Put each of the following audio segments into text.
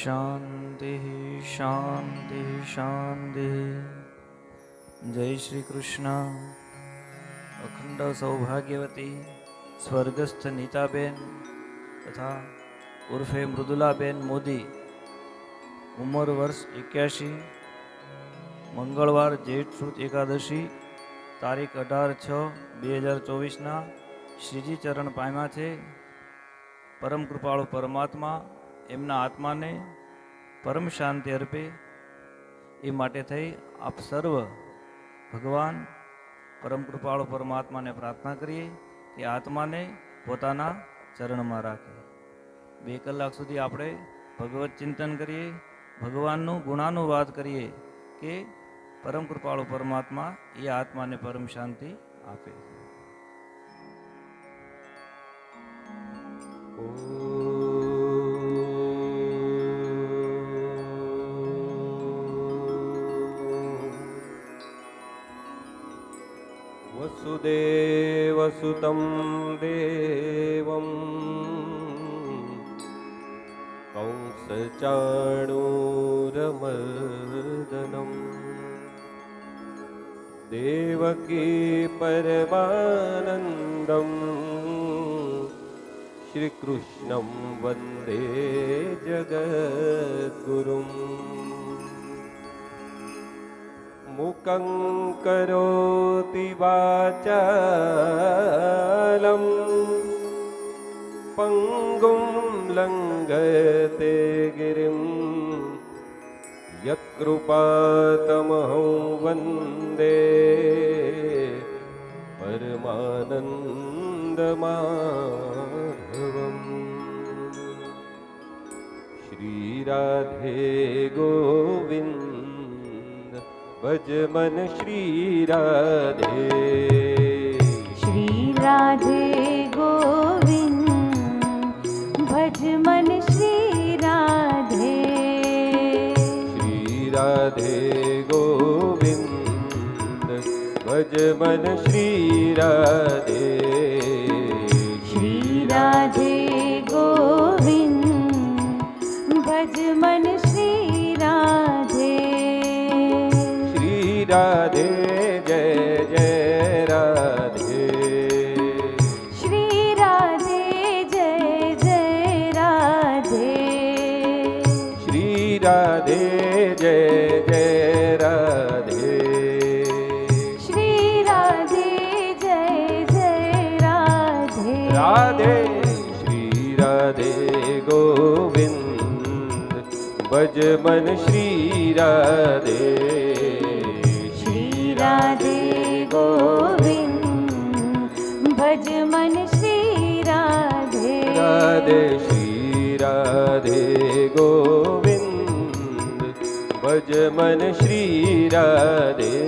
शांति शांति शांति। जय श्री कृष्ण। अखंड सौभाग्यवती स्वर्गस्थ नीताबेन तथा उर्फे मृदुलाबेन मोदी, उमर वर्ष 81, मंगलवार जेठ सुद एकादशी, तारीख 18/6/2024 श्रीजी चरण पाम्या छे। परम कृपाळु परमात्मा एमना आत्मा ने परम शांति अर्पे ए माटे थई आप सर्व भगवान परम कृपाळु परमात्मा ने प्रार्थना करिए कि आत्मा ने पोताना चरण में राखे। 2 कलाक सुधी आपणे भगवत चिंतन करिए, भगवाननु गुणानुवाद करिए कि परम कृपाळु परमात्मा ए आत्मा ने परम शांति आपे। वसुदेवसुतं देवं कंसचाणूरमर्दनं देवकी परमानन्दं श्रीकृष्णं वन्दे जगद्गुरुम्। मुखं करोति वाचालं पङ्गुं लङ्घयते गिरिं यत्कृपातमहं वन्दे परमानन्दमाधवम्। श्रीराधे गोविन्द भज मन श्री राधे। श्री राधे गोविंद भज मन श्री राधे। श्री राधे गोविंद भज मन श्री राधे। श्री राधे गोविंद भज मन श्री राधे। राधे जय जय राधे। श्री राधे जय जय राधे। श्री राधे जय जय राधे। श्री राधे जय जय राधे। राधे श्री राधे गोविंद भज मन श्री राधे। राधे गोविंद भज मन श्री राधे। राधे श्री राधे गोविंद भज मन श्री राधे।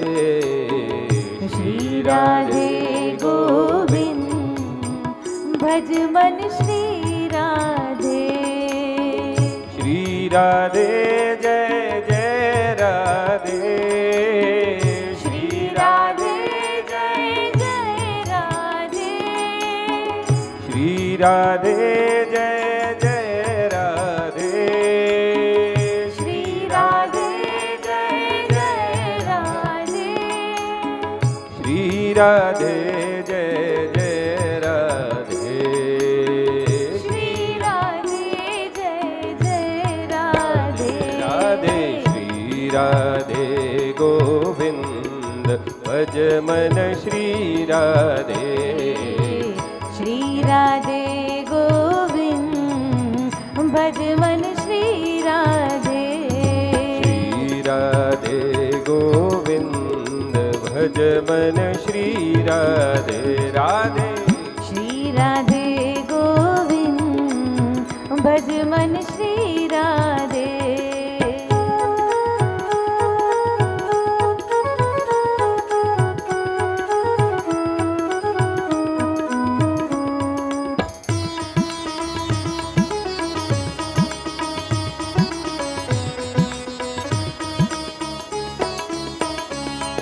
श्री राधे गोविंद भज मन श्री राधे। श्री राधे जय जय राधे। राधे जय जय राधे। श्री राधे जय जय राधे। श्री राधे जय जय राधे। श्री राधे जय जय राधे। राधे श्री राधे गोविंद भज मन श्री राधे। श्री राधे गोविंद भज मन श्री राधे। श्री राधे गोविंद भज मन श्री राधे। राधे श्री राधे गोविंद भज मन श्री राधे।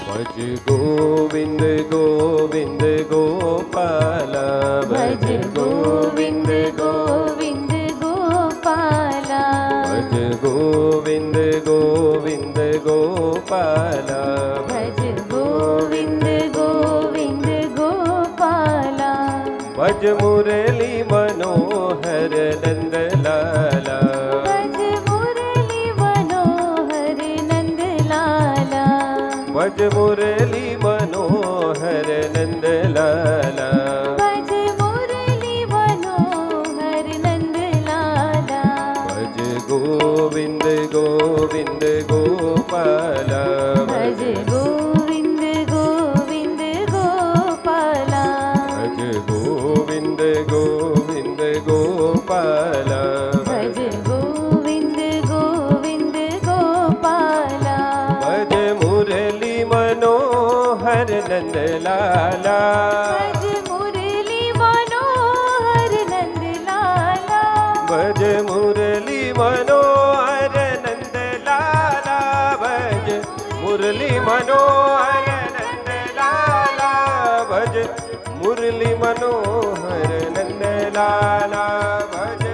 भज गोविंद गोविंद गोपाल। भज गोविंद गोविंद गोपाल। भज ભજ મુરલી મનોહર નંદ લાલા, ભજ મુરલી મનોહર નંદ લાલા, ભજ મુરલી મનોહર નંદ લાલા, ભજ મુરલી મનોહર નંદ લાલા, ભજ ગોવિંદ ગોવિંદ ગોપાલા, ભજ ગોવિંદ ગોવિંદ ગોપાલા, ભજ ગોવિંદ ગોવિંદ ગોપાલા, ભજ ગોવિંદ ગોવિંદ ગોપાલા, ભજ મુરલી મનોહર નંદ લાલા, ભજ મુરલી મનોહર નંદ લાલા, ભજ મુરલી મનોહર નંદ લાલા, ભજ મુરલી મનોહર નંદ લાલા, ભજ મુરલી મનોહર નંદ લાલા, ભજ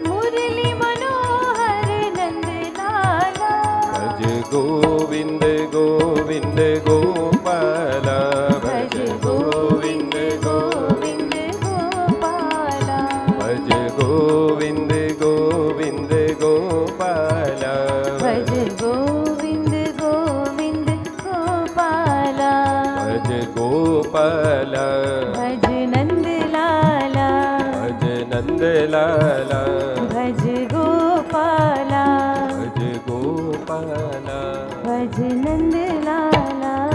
મુરલી મનોહર નંદ લાલા, ભજ ગોવિંદ ગોવિંદ ગોપાલા, ભજ ગોવિંદ ગોવિંદ ગોપાલા, ભજ ગોવિંદ ગોવિંદ ગોપાલા, ભજ ગોવિંદ ગોવિંદ ગોપાલા, ભજ ગોપાલા, ભજ નંદ લાલા, ભજ નંદ લાલા, ભજ ગોપાલા, ભજ ગોપાલા. ભજ નંદ લાલા.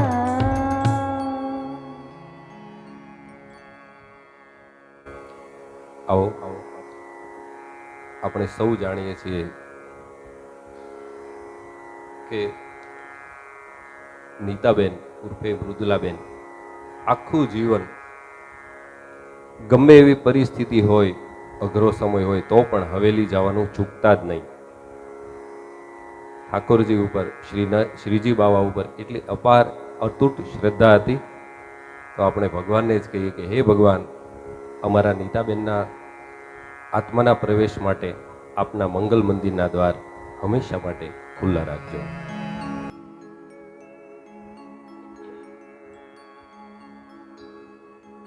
આવો આપણે સૌ જાણીએ છીએ કે નીતાબેન ઉર્ફે મૃદુલાબેન આખું જીવન ગમે એવી પરિસ્થિતિ હોય, અઘરો સમય હોય તો પણ હવેલી જવાનું ચૂકતા જ નહીં. ઠાકોરજી ઉપર શ્રીજી બાવા ઉપર એટલી અપાર અતૂટ શ્રદ્ધા હતી. તો આપણે ભગવાનને જ કહીએ કે હે ભગવાન, અમારા નીતાબેનના આત્માના પ્રવેશ માટે આપના મંગલ મંદિરના દ્વાર હંમેશા માટે ખુલ્લા રાખજો.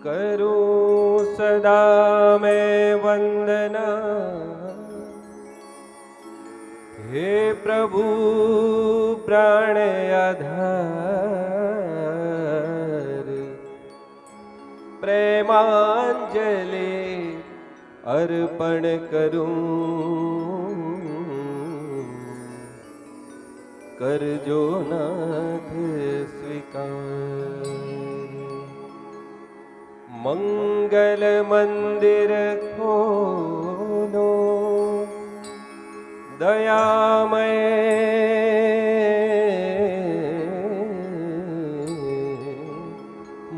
કરું સદા મેં વંદના હે પ્રભુ પ્રાણ આધાર, પ્રેમાંજલિ અર્પણ કરું, કરજો નાથ સ્વીકાર. મંગલ મંદિર ખોલો દયામય,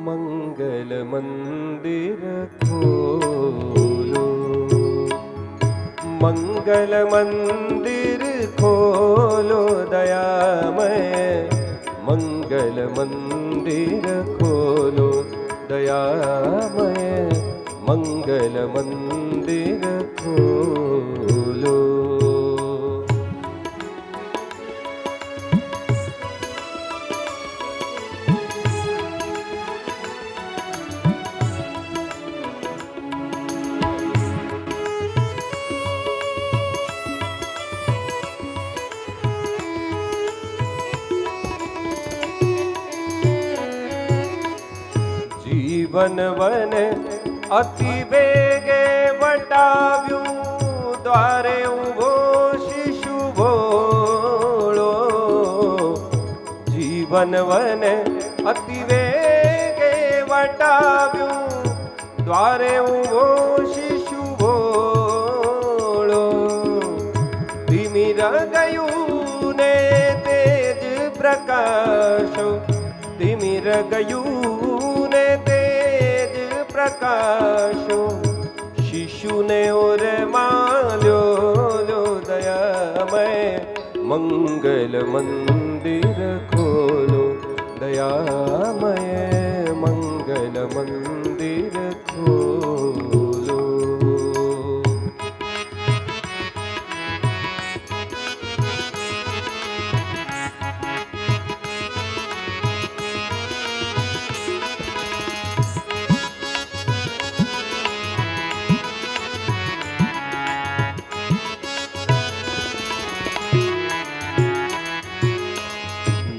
મંગલ મંદિર ખોલો, મંગલ મંદિર ખોલો દયામય, મંગલ મંદિર ખોલો દયામય, મંગલ મંદિર ખોલો. જીવન વન અતિ વેગે વટાવ્યું, દ્વારે ઉભો શિશુ ભોળો. જીવન વન અતિ વેગે વટાવ્યું, દ્વારે ઉભો શિશુ ભોળો. ધીમી ગયું ને તેજ પ્રકાશો, ધીમી ગયું ને તેજ પ્રકાશો. શિશુને ઓરમાલ્યો દયામય, મંગલ મંદિર ખોલો દયામય, મંગલ મંદિર ખોલો.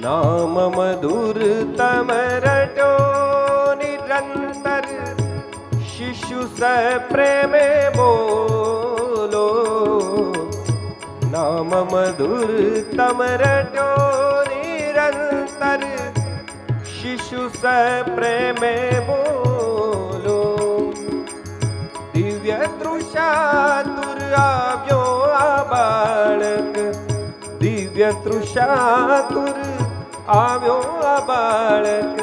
नाम मधुर तम रटो निरंतर शिशु स प्रेम बोलो नाम मधुर तम रटो निरंतर शिशु स प्रेम बोलो दिव्य तृषा तुर આવ્યો આ બાળક દિવ્ય તૃષા તુર આવ્યો આ બાળક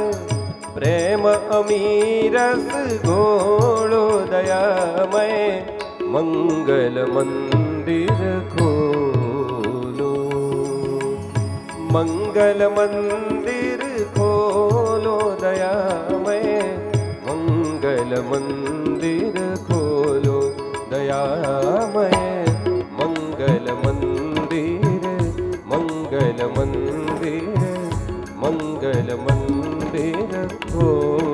પ્રેમ અમીરસ ઘોળો દયામય મંગલ મંદિર ખોલો મંગલ મંદિર ખોલો દયામય મંગલ મંદિર ખોલો દયામય મંગલ મંદિર મંગલ મંદિર મંગલ મંદિર ખોલો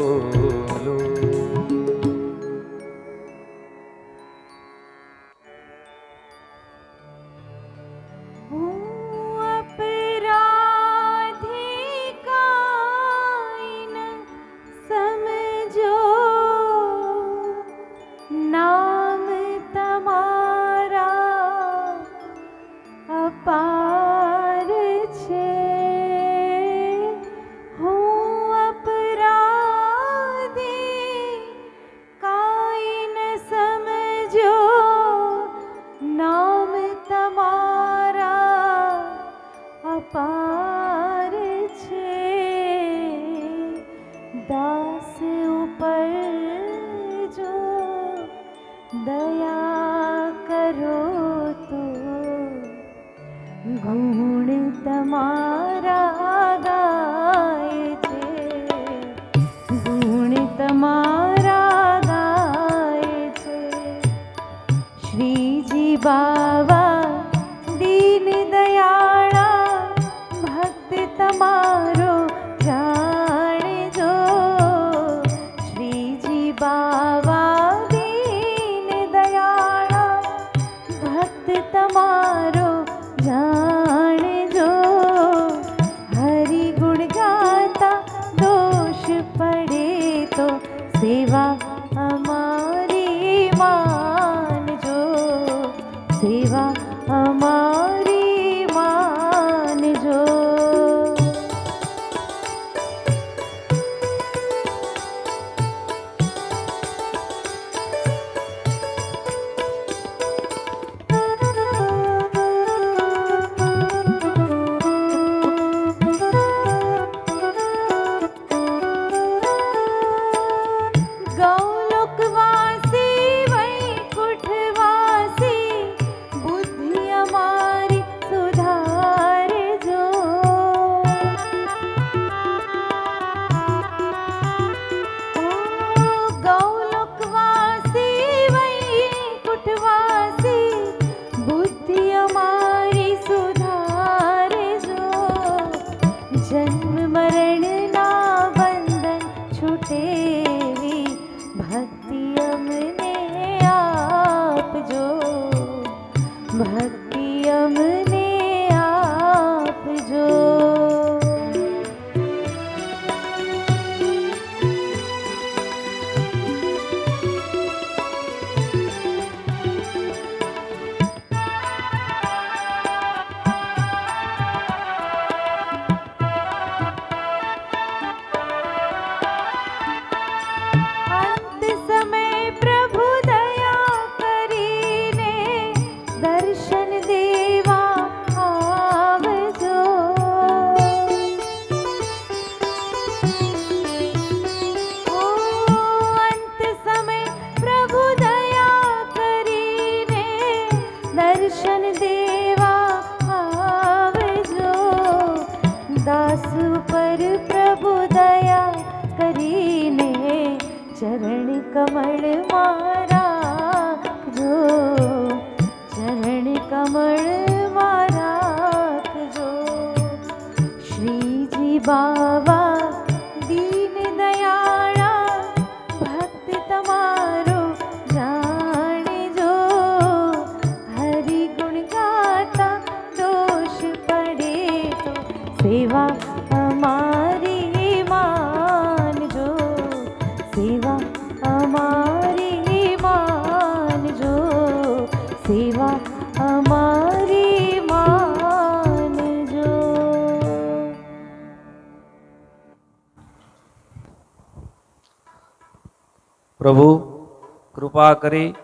કૃપા કરી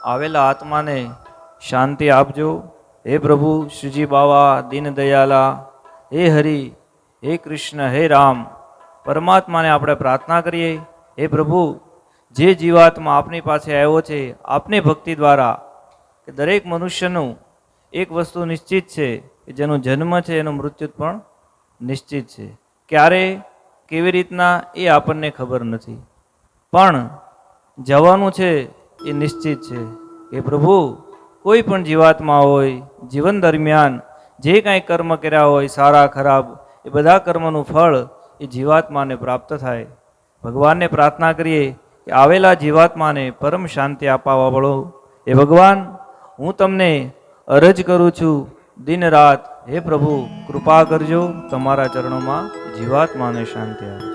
આવેલા આત્માને શાંતિ આપજો. હે પ્રભુ શ્રીજી બાવા દીન દયાલા, હે હરિ, હે કૃષ્ણ, હે રામ, પરમાત્માને આપણે પ્રાર્થના કરીએ. હે પ્રભુ, જે જીવાત્મા આપની પાસે આવ્યો છે આપની ભક્તિ દ્વારા, કે દરેક મનુષ્યનું એક વસ્તુ નિશ્ચિત છે કે જેનો જન્મ છે એનું મૃત્યુ પણ નિશ્ચિત છે. ક્યારે કેવી રીતના એ આપણને ખબર નથી, પણ જવાનું છે એ નિશ્ચિત છે. કે પ્રભુ, કોઈ પણ જીવાત્મા હોય, જીવન દરમિયાન જે કાંઈ કર્મ કર્યા હોય, સારા ખરાબ, એ બધા કર્મનું ફળ એ જીવાત્માને પ્રાપ્ત થાય. ભગવાનને પ્રાર્થના કરીએ કે આવેલા જીવાત્માને પરમ શાંતિ અપાવવા વાળો એ ભગવાન, હું તમને અરજ કરું છું દિન રાત, હે પ્રભુ કૃપા કરજો, તમારા ચરણોમાં જીવાત્માને શાંતિ આપજો.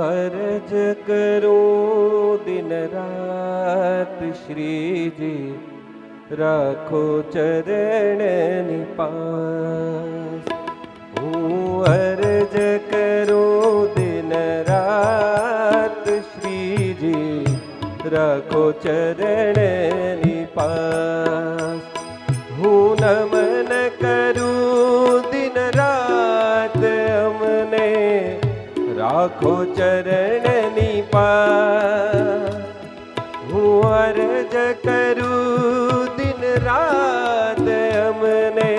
અરજ કરું દિન રાત શ્રીજી, રાખો ચરણની પાસ. હું અરજ કરું દિન રાત શ્રીજી, રાખો ચરણની પાસ. હું નમન કરું દિન રાત અમને, રાખો ચરણની પાસ. હું અરજ કરું દિન રાત અમને,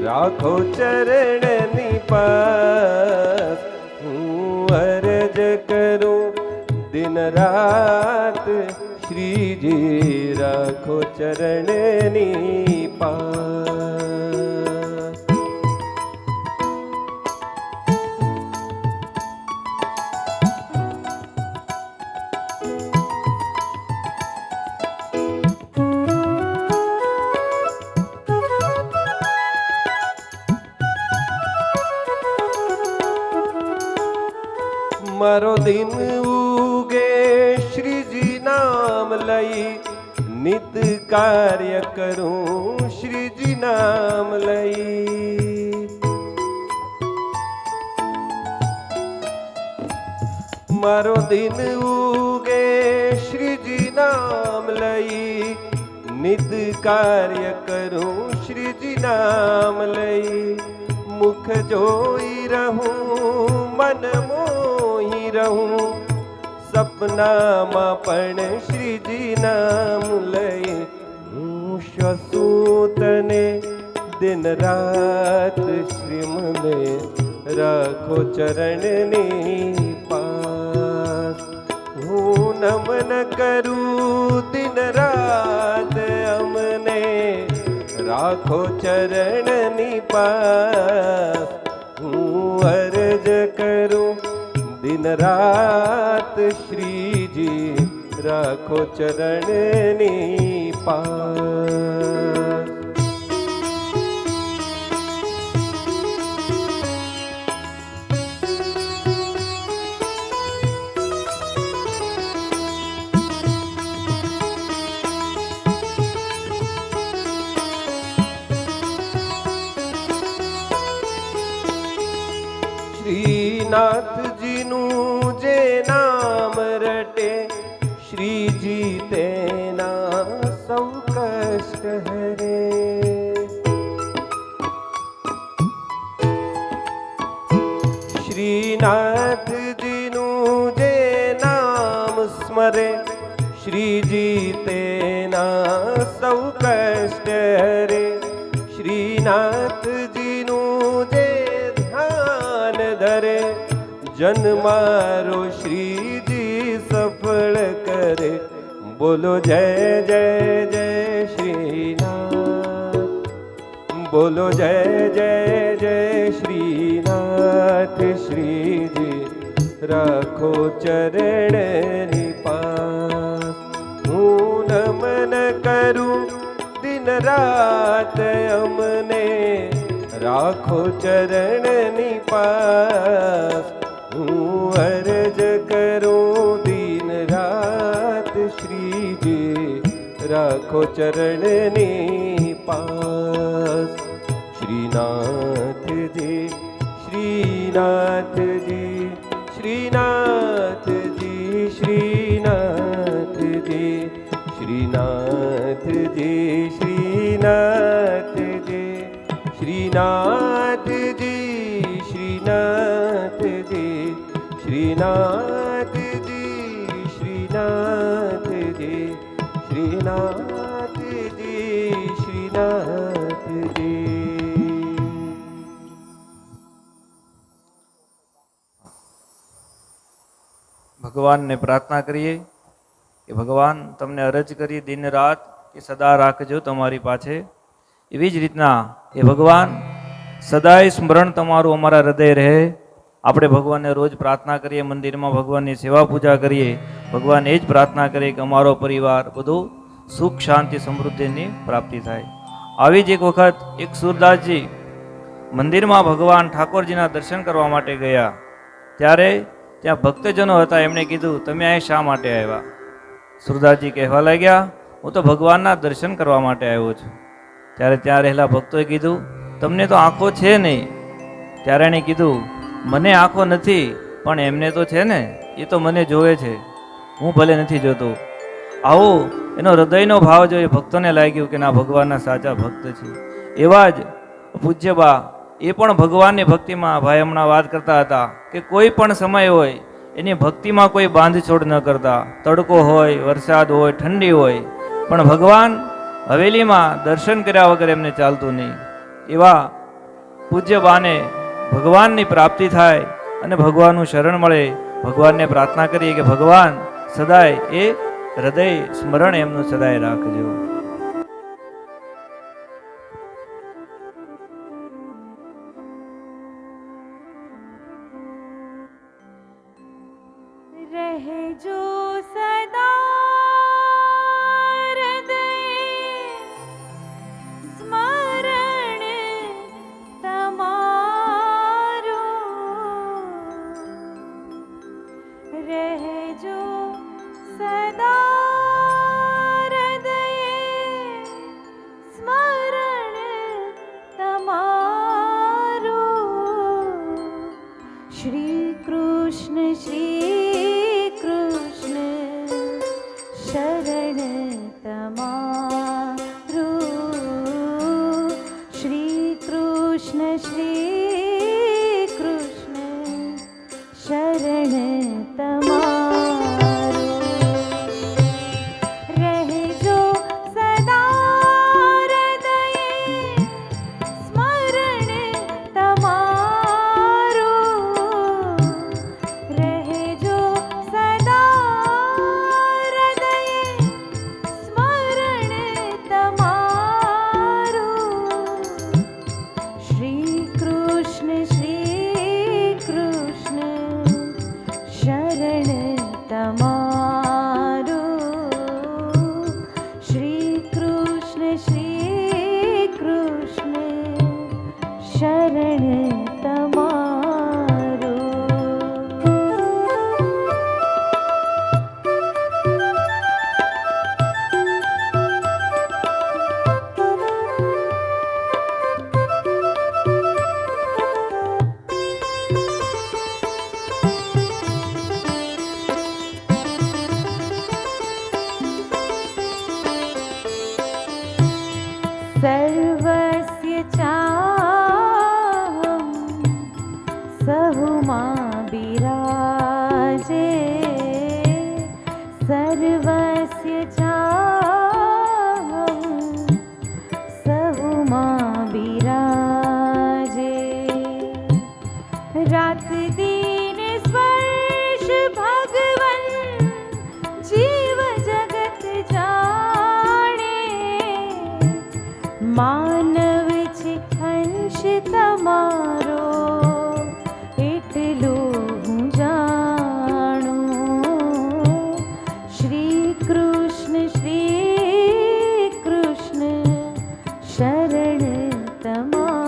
રાખો ચરણની પાસ. હું અરજ કરું દિન રાત શ્રીજી, રાખો ચરણની પાસ. મારો દિન ઉગે શ્રીજી નામ લઈ, નિત કાર્ય કરું શ્રીજી નામ લઈ. મારો દિન ઉગે શ્રીજી નામ લઈ, નિત કાર્ય કરું શ્રીજી નામ લઈ. મુખ જોઈ રહું, મન મોહી રહું, સપનામાં પણ શ્રીજી નામ લઈ. હું શ્વસું તને દિન રાત શ્રીમને, રાખો ચરણની પાસ. હું નમન કરું દિન રાત અમને, રાખો ચરણની પાસ. હું અરજ કરું દિન રાત શ્રીજી, રાખો ચરણની પાસ. શ્રીનાથજીનું જે નામ રટે, શ્રીજી તેના સૌ કષ્ટ હરે. શ્રીનાથજીનું જે નામ સ્મરે, શ્રીજી તેના સૌ કષ્ટ હરે. શ્રીનાથજીનું જે ધ્યાન ધરે, જન્મારો શ્રીજી સફળ કરે. બોલો જય જય જય શ્રીનાથ, બોલો જય જય જય શ્રીનાથ. શ્રીજી રાખો ચરણની પાસ. હું નમન કરું દિન રાત અમને, રાખો ચરણની પાસ. હું અરજ કરું દિન રાત શ્રીજી, રાખો ચરણની પાસ. શ્રી શ્રીનાથજી શ્રીનાથજી શ્રીનાથજી શ્રીનાથજી શ્રીનાથજી શ્રીનાથજી શ્રીનાથજી શ્રીનાથજી શ્રીનાથજી શ્રીનાથજી શ્રીનાથજી શ્રીનાથજી. ભગવાનને પ્રાર્થના કરીએ કે ભગવાન તમને અરજ કરી દિન રાત કે સદા રાખજો તમારી પાસે. એવી જ રીતના એ ભગવાન સદાય સ્મરણ તમારું અમારા હૃદય રહે. આપણે ભગવાનને રોજ પ્રાર્થના કરીએ, મંદિરમાં ભગવાનની સેવા પૂજા કરીએ, ભગવાન એ જ પ્રાર્થના કરીએ કે અમારો પરિવાર બધું સુખ શાંતિ સમૃદ્ધિની પ્રાપ્તિ થાય. આવી જ એક વખત એક સુરદાસજી મંદિરમાં ભગવાન ઠાકોરજીના દર્શન કરવા માટે ગયા. ત્યારે ત્યાં ભક્તજનો હતા. એમણે કીધું, તમે અહીં શા માટે આવ્યા? સુરદાસજી કહેવા લાગ્યા, હું તો ભગવાનના દર્શન કરવા માટે આવ્યો છું. ત્યારે ત્યાં રહેલા ભક્તોએ કીધું, તમને તો આંખો છે નહીં. ત્યારે એણે કીધું, મને આંખો નથી પણ એમને તો છે ને, એ તો મને જોવે છે, હું ભલે નથી જોતો. આવો એનો હૃદયનો ભાવ જોઈ ભક્તોને લાગ્યું કે ના, ભગવાનના સાચા ભક્ત છે. એવા જ પૂજ્ય બા એ પણ ભગવાનની ભક્તિમાં, ભાઈ હમણાં વાત કરતા હતા કે કોઈ પણ સમય હોય એની ભક્તિમાં કોઈ બાંધછોડ ન કરતા. તડકો હોય, વરસાદ હોય, ઠંડી હોય, પણ ભગવાન હવેલીમાં દર્શન કર્યા વગર એમને ચાલતું નહીં. એવા પૂજ્ય બાને ભગવાનની પ્રાપ્તિ થાય અને ભગવાનનું શરણ મળે. ભગવાનને પ્રાર્થના કરીએ કે ભગવાન સદાય એ હૃદય સ્મરણ એમનું સદાય રાખજો. રહેજો સદા હૃદય સ્મરણ તમારું. રહેજો સદા હૃદય સ્મરણ તમારું. શ્રી કૃષ્ણ શ્રી કૃષ્ણ શરણ તમારું. શ્રી કૃષ્ણ શ્રી કૃષ્ણ શરણ તમારું. રહેજો સદા હૃદય સ્મરણ તમારું. રહેજો સદા હૃદય સ્મરણ તમારું. શ્રી કૃષ્ણ શ્રી કૃષ્ણ શરણ તમારું. શ્રી કૃષ્ણ શ્રી કૃષ્ણ શરણ તમારું. सर्वस्य चाहं सहुमा विराजे. सर्वस्य चाहं सहुमा विराजे. रात दिन स्पर्श भगवन जीव जगत जाने. માનવ છે અંશ તમારો એટલું હું જાણું. શ્રી કૃષ્ણ શ્રી કૃષ્ણ શરણ તમારું.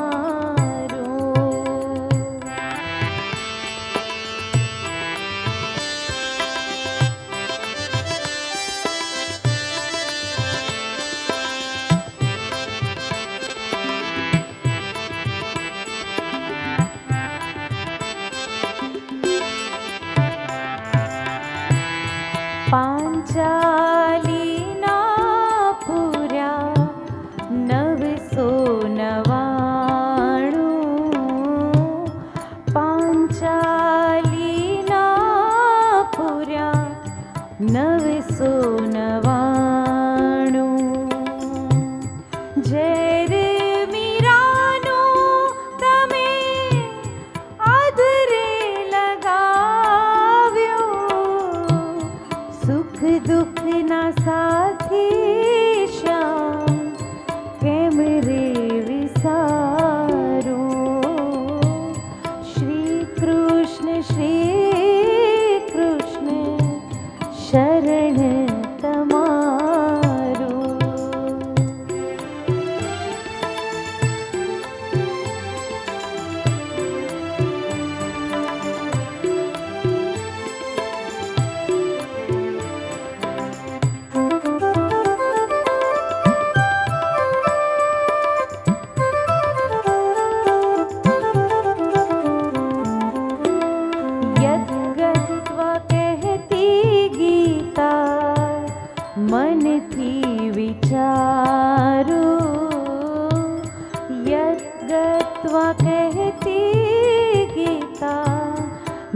ગાત્વા કહેતી ગીતા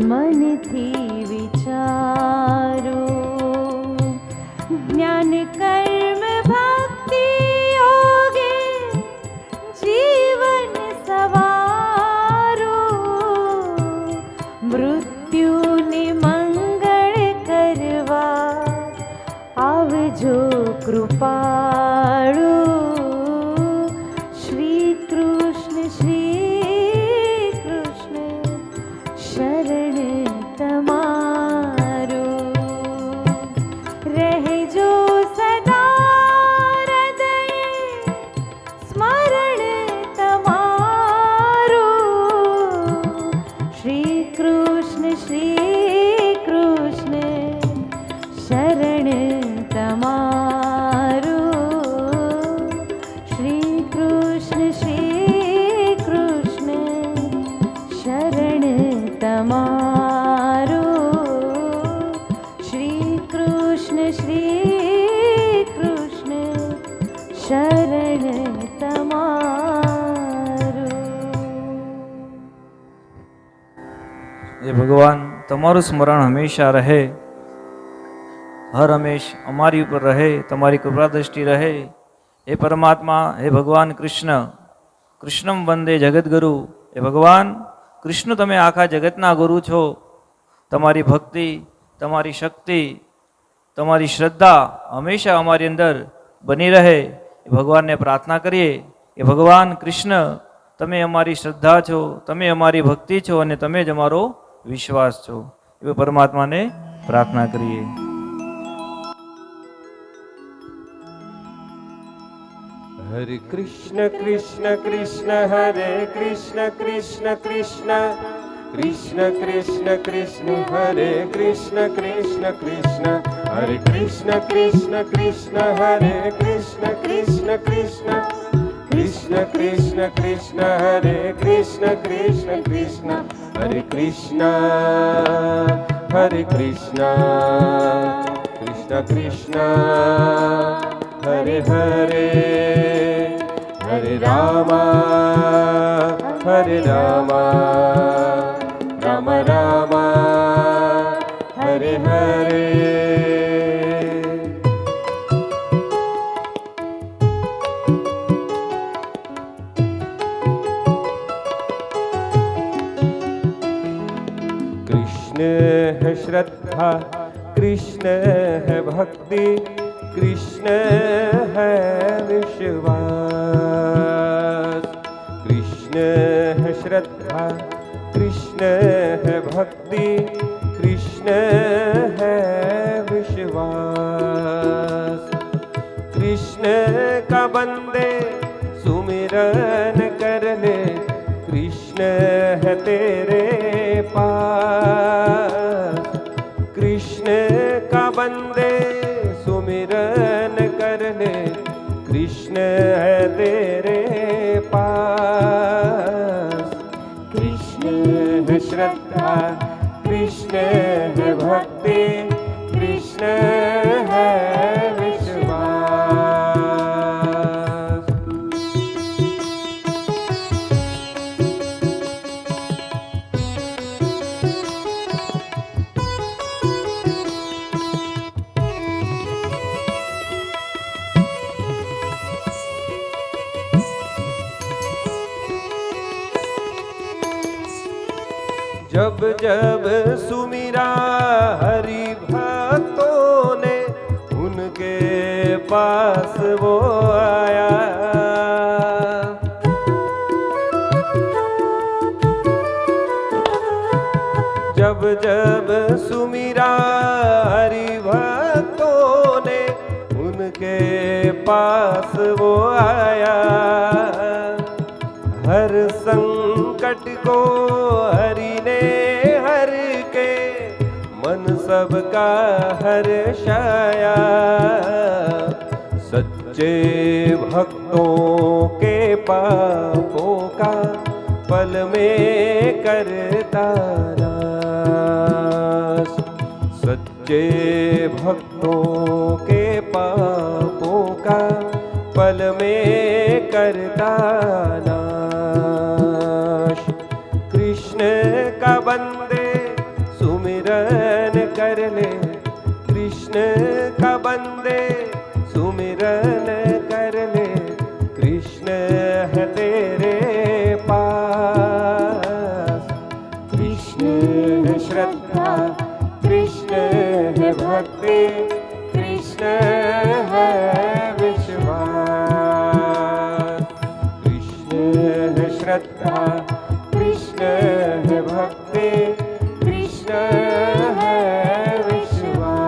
મનથી વિચારો જ્ઞાન કર્મ ભક્તિ યોગે જીવન સવારો મૃત્યુને મંગળ કરવા આવજો કૃપાળુ શ્રી કૃષ્ણ શરણ તમારું રહેજો સદા હૃદયે સ્મરણ તમારું શ્રી કૃષ્ણ શરણ તમારું શ્રી કૃષ્ણ શરણ તમારું શ્રી કૃષ્ણ શરણ તમારું। એ ભગવાન તમારું સ્મરણ હંમેશા રહે, હર હંમેશ અમારી ઉપર રહે, તમારી કૃપા દ્રષ્ટિ રહે। હે પરમાત્મા, હે ભગવાન કૃષ્ણમ વંદે જગદગુરુ। હે ભગવાન કૃષ્ણ, તમે આખા જગતના ગુરુ છો। તમારી ભક્તિ, તમારી શક્તિ, તમારી શ્રદ્ધા હંમેશા અમારી અંદર બની રહે, એ ભગવાનને પ્રાર્થના કરીએ। એ ભગવાન કૃષ્ણ, તમે અમારી શ્રદ્ધા છો, તમે અમારી ભક્તિ છો અને તમે જ અમારો વિશ્વાસ છો, એ પરમાત્માને પ્રાર્થના કરીએ। હરે કૃષ્ણ કૃષ્ણ કૃષ્ણ હરે કૃષ્ણ કૃષ્ણ કૃષ્ણ કૃષ્ણ કૃષ્ણ કૃષ્ણ હરે કૃષ્ણ કૃષ્ણ કૃષ્ણ હરે કૃષ્ણ કૃષ્ણ કૃષ્ણ હરે કૃષ્ણ કૃષ્ણ કૃષ્ણ કૃષ્ણ કૃષ્ણ કૃષ્ણ હરે કૃષ્ણ કૃષ્ણ કૃષ્ણ હરે કૃષ્ણ કૃષ્ણ કૃષ્ણ હરે હરે હરે રામા રામ રામ હરે હરે। कृष्ण है श्रद्धा, कृष्ण है भक्ति, कृष्ण है विश्वास। कृष्ण है श्रद्धा, कृष्ण है भक्ति, कृष्ण है विश्वास। कृष्ण का बंदे सुमिरन कर ले, कृष्ण है तेरे पास। कृष्ण का बंदे सुमिरन कर ले, कृष्ण है तेरे पास। कृष्ण है श्रद्धा, कृष्ण है भक्ति, कृष्ण है विश्वास। जब जब सुमिरा हरि भक्तों ने, उनके पास वो आया। जब जब सुमिरा हरि भक्तों ने, उनके पास वो आया। हर संकट को हरि ने हर के, मन सबका हर्षाया। सच्चे भक्तों के पापों का पल में करता नाश। सच्चे भक्तों के पापों का पल में करता नाश। ले, कृष्ण का बंदे सुमिरन कर ले, कृष्ण है तेरे पास। कृष्ण है श्रद्धा, कृष्ण है भक्ति, कृष्ण है विश्वास। कृष्ण है श्रद्धा, कृष्ण है भक्ति, कृष्ण है विश्वास।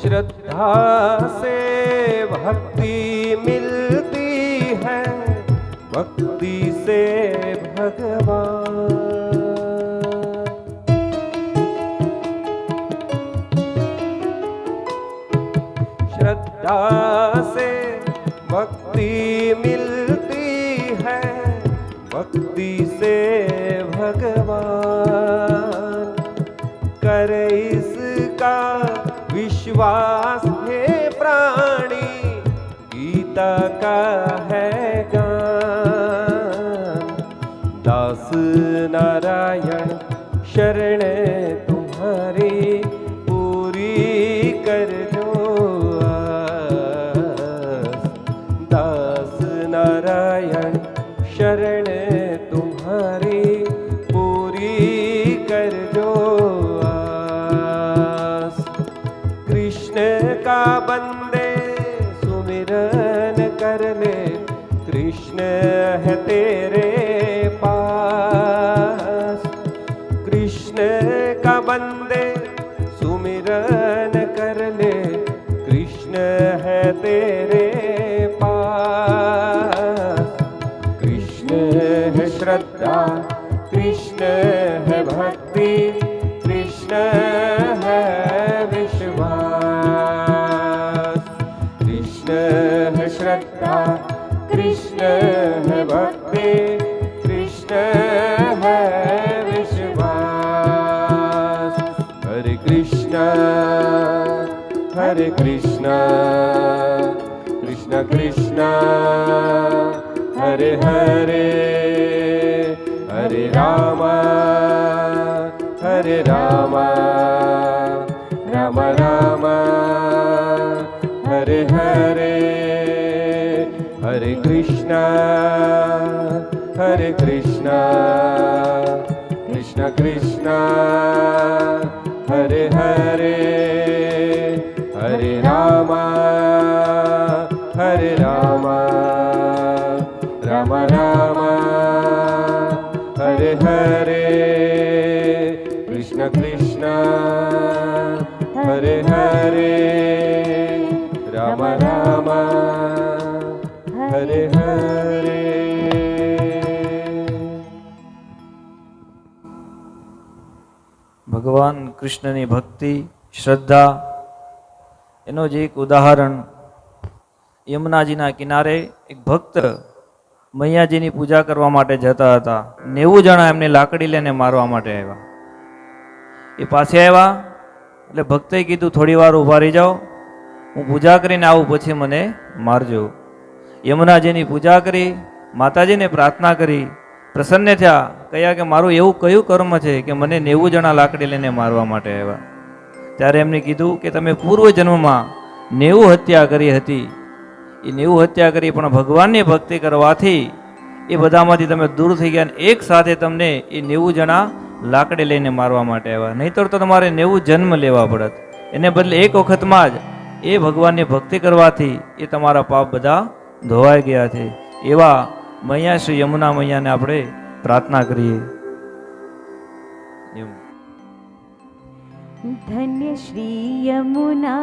श्रद्धा से भक्ति मिलती है, भक्ति से भगवान। श्रद्धा से भक्ति मिलती है, भक्ति से भगवान। कर इसका विश्वास है प्राणी, गीता का है गान। दास नारायण शरण तुम्हारी, पूरी कर जो आस। दास नारायण शरण तुम्हारी, पूरी कर जो आस। कृष्ण का बंदे सुमिरन कर ले, कृष्ण है तेरे पास। कृष्ण का बंदे सुमिरन कर ले, कृष्ण है तेरे पास। कृष्ण है श्रद्धा, कृष्ण है भक्ति, कृष्ण है विश्वास। कृष्ण है श्रद्धा, कृष्ण है भक्ति, कृष्ण है विश्वास। हरे कृष्ण हरे कृष्ण, कृष्ण कृष्ण हरे हरे, हरे राम हरे राम, राम राम हरे हरे। हरे कृष्ण कृष्ण कृष्ण हरे हरे, हरे राम राम राम हरे हरे। कृष्ण कृष्ण हरे हरे, राम राम हरे हरे। ભગવાન કૃષ્ણની ભક્તિ શ્રદ્ધા એનો જ એક ઉદાહરણ, યમુનાજીના કિનારે એક ભક્ત મૈયાજીની પૂજા કરવા માટે જતા હતા. 90 જણા એમને લાકડી લઈને મારવા માટે આવ્યા. એ પાસે આવ્યા એટલે ભક્તે કીધું થોડી વાર ઊભા રહી જાઓ, હું પૂજા કરીને આવું પછી મને મારજો. યમુનાજીની પૂજા કરી, માતાજીને પ્રાર્થના કરી, પ્રસન્ન થયા. કહ્યા કે મારું એવું કયું કર્મ છે કે મને 90 જણા લાકડી લઈને મારવા માટે આવ્યા. ત્યારે એમને કીધું કે તમે પૂર્વ જન્મમાં 90 હત્યા કરી હતી. એ 90 હત્યા કરી પણ ભગવાનની ભક્તિ કરવાથી એ બધામાંથી તમે દૂર થઈ ગયા, અને એક સાથે તમને એ 90 જણા લાકડી લઈને મારવા માટે આવ્યા. નહીંતર તો તમારે 90 જન્મ લેવા પડત. એને બદલે એક વખતમાં જ એ ભગવાનની ભક્તિ કરવાથી એ તમારા પાપ બધા ધોવાઈ ગયા છે. એવા મૈયા શ્રી યમુના મૈયાને આપણે પ્રાર્થના કરીએ. ધન્ય શ્રી યમુના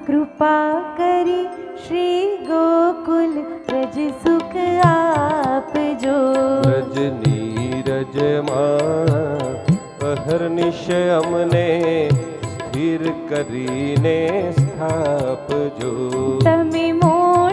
કૃપા કરી, શ્રી ગોકુલ વ્રજ સુખ આપજો. વ્રજ નીરજમાં અહર્નિશ અમને સ્થિર કરીને સ્થાપજો. તમે મોક્ષ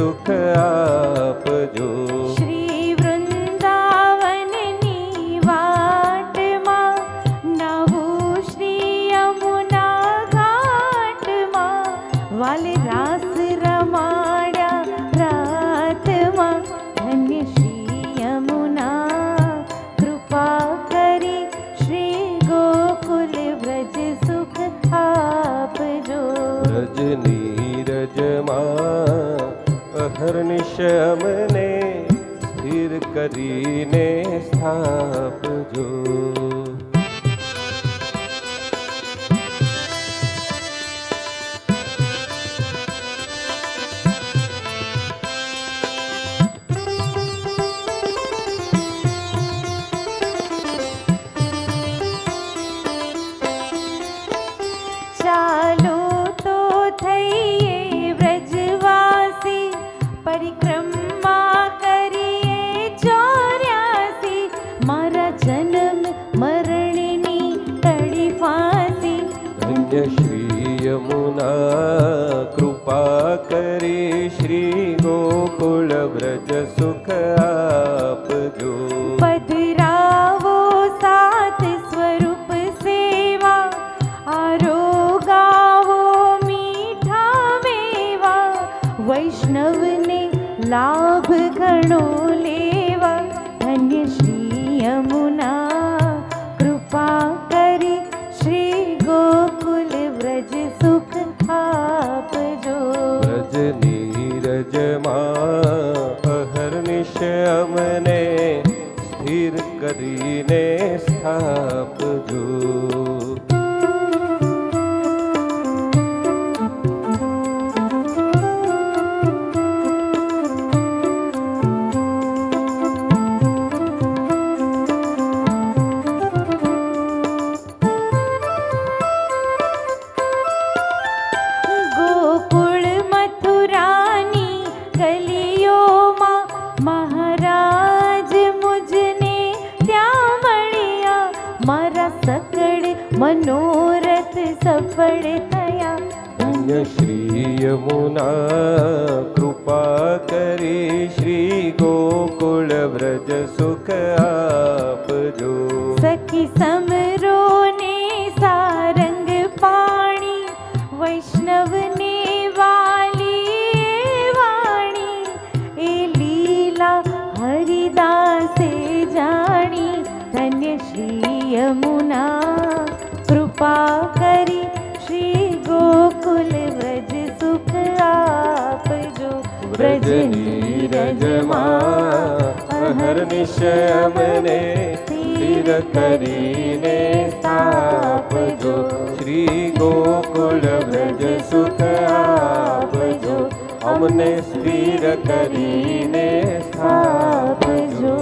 સુખ આપજો. શ્રી વૃંદાવનની વાટમાં નવું શ્રી યમુના ઘાટમાં વાલ રાસ રમાડ્યા રાતમાં. ધન્ય શ્રી યમુના કૃપા કરી શ્રી ગોકુલ વ્રજ સુખ આપજો. રજની રજમાં અહર્નિશ અમને સ્થિર કરીને સ્થાપજો. ચાલો તો થઈએ વ્રજવાસી, પરિક્રમા કરીએ 84. મારા જન્મ મરણની તડી ફાંસી. ધન્ય શ્રી યમુના કૃપા કરી શ્રી ગોકુળ વ્રજ સુખ આપજો. પધરાવો સાથ સ્વરૂપ સેવા, આરોગાવો મીઠા મેવા. વૈષ્ણવને લાભ ઘણો લેવા. ધન્ય શ્રી યમુના કૃપા કરી શ્રી ગોકુલ વ્રજ સુખ આપજો. વ્રજની રજમાં અહર્નિશ અમને સ્થિર કરીને સ્થાપજો. ગોકુળ મથુરાની ગલીઓમાં મહારાજ મુજને ત્યાં મળ્યા. મારા સકળ મનોરથ સફળ થયા. ધન્ય શ્રી યમુના કૃપા કરી શ્રી ગોકુળ વ્રજ સુખ આપજો. સખી સમરો ને સારંગ પાણી, વૈષ્ણવને વાલી વાણી. એ લીલા હરિદાસે જાણી. ધન્ય શ્રી યમુના કૃપા કરી શ્રી ગોકુલ વ્રજ સુખ આપજો. વ્રજની રજમાં અહર્નિશ અમને સ્થિર કરીને સ્થાપજો. શ્રી ગોકુળ વ્રજ સુખ આપજો. અમને સ્થિર કરીને સ્થાપજો.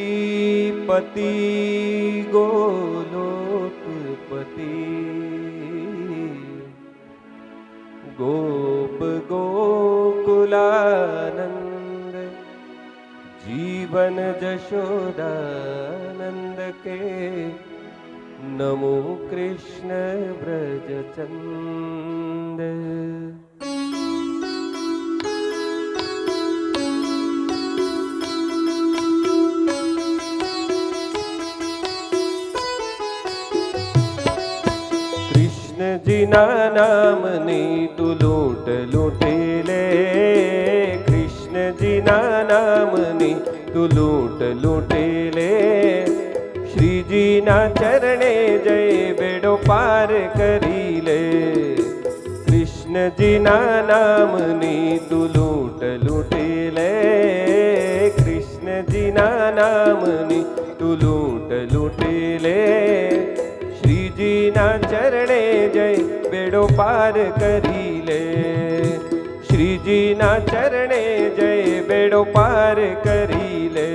ગોપીપતિ ગોલોકપતિ ગોપ ગોકુલાનંદ જીવન જશોદાનંદ કે નમો કૃષ્ણ વ્રજચંદ. કૃષ્ણજીના નામની તું લૂંટ લૂંટી લે. કૃષ્ણજીના નામની તું લૂંટ લૂંટી લે. શ્રીજીના ચરણે જય બેડો પાર કરી લે. કૃષ્ણજીના નામની તું લૂંટ લૂંટી લે. કૃષ્ણજીના નામની તું લૂંટ લૂંટી લે. શ્રીજીના ચરણે જય બેડો પાર કરી લે. શ્રીજીના ચરણે જય બેડો પાર કરી લે.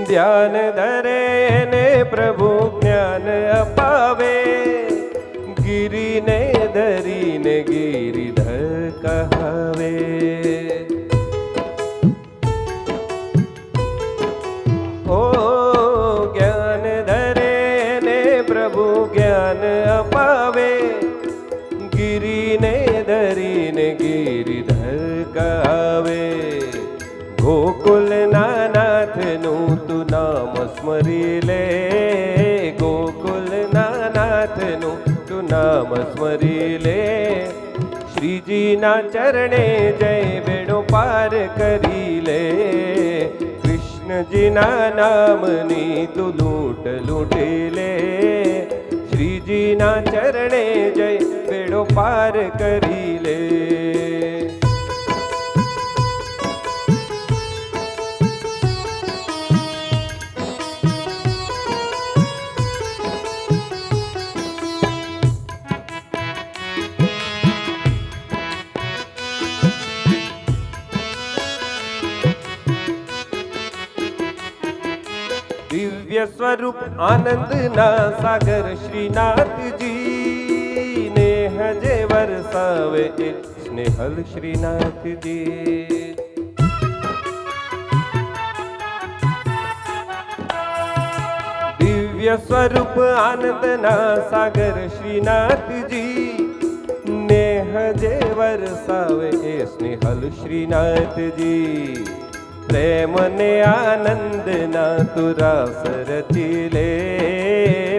ધ્યાન ધરે ને પ્રભુ જ્ઞાન અપાવે, ગિરિને ધરીને ગિરિધર કહાવે. ઓ જ્ઞાન ધરે ને પ્રભુ જ્ઞાન અપાવે, ગિરિને ધરીને ગિરિધર કહાવે. ગોકુલના નાથનું તું નામ સ્મરી લે, ગોકુલના નાથનું તું નામ સ્મરી લે. શ્રીજીના ચરણે જય બેડો પાર કરી લે, કૃષ્ણજીના નામની તું લૂંટ લૂંટી લે. શ્રીજીના ચરણે જય બેડો પાર કરી લે. દિવ્ય સ્વરૂપ આનંદના સાગર શ્રીનાથજી, નેહ જે વરસાવે એ સ્નેહલ શ્રીનાથજી. દિવ્ય સ્વરૂપ આનંદના સાગર શ્રીનાથજી, નેહ જે વરસાવે એ સ્નેહલ શ્રીનાથજી. પ્રેમ ને આનંદ ના તું રાસ રચી લે,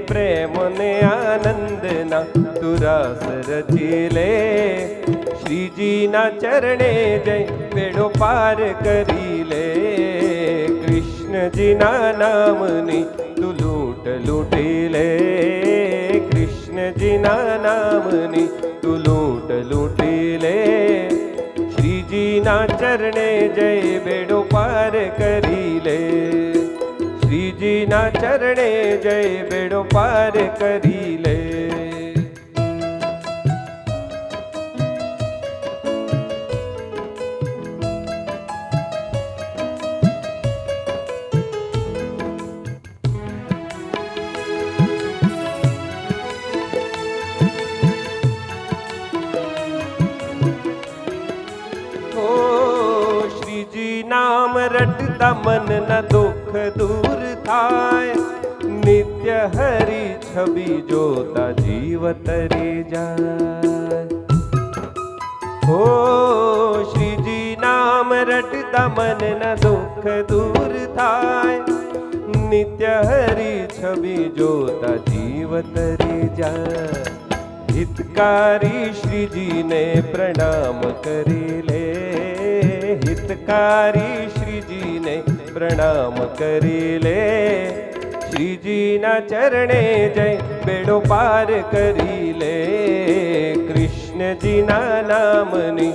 પ્રેમ ને આનંદ ના તું રાસ રચી લે. શ્રીજીના ચરણે જય બેડો પાર કરી લે, કૃષ્ણજીના નામની તું લૂંટ લૂંટી લે, કૃષ્ણજીના નામની તું લૂંટ લૂંટી લે. શ્રીજીના ચરણે જય બેડો પાર કરી લે, શ્રીજીના ચરણે જય બેડો પાર કરી લે. નામ રટતા મનના દુઃખ દૂર થાય, નિત્ય હરી છબી જોતા જીવ તરી જાય. હો શ્રીજી નામ રટતા મનના દુઃખ દૂર થાય, નિત્ય હરી છબી જોતા જીવ તરી જાય. હિતકારી શ્રીજીને પ્રણામ કરી લે, હિતકારી શ્રીજીને પ્રણામ કરી લે. શ્રીજીના ચરણે જય બેડો પાર કરી લે, કૃષ્ણજીના નામની,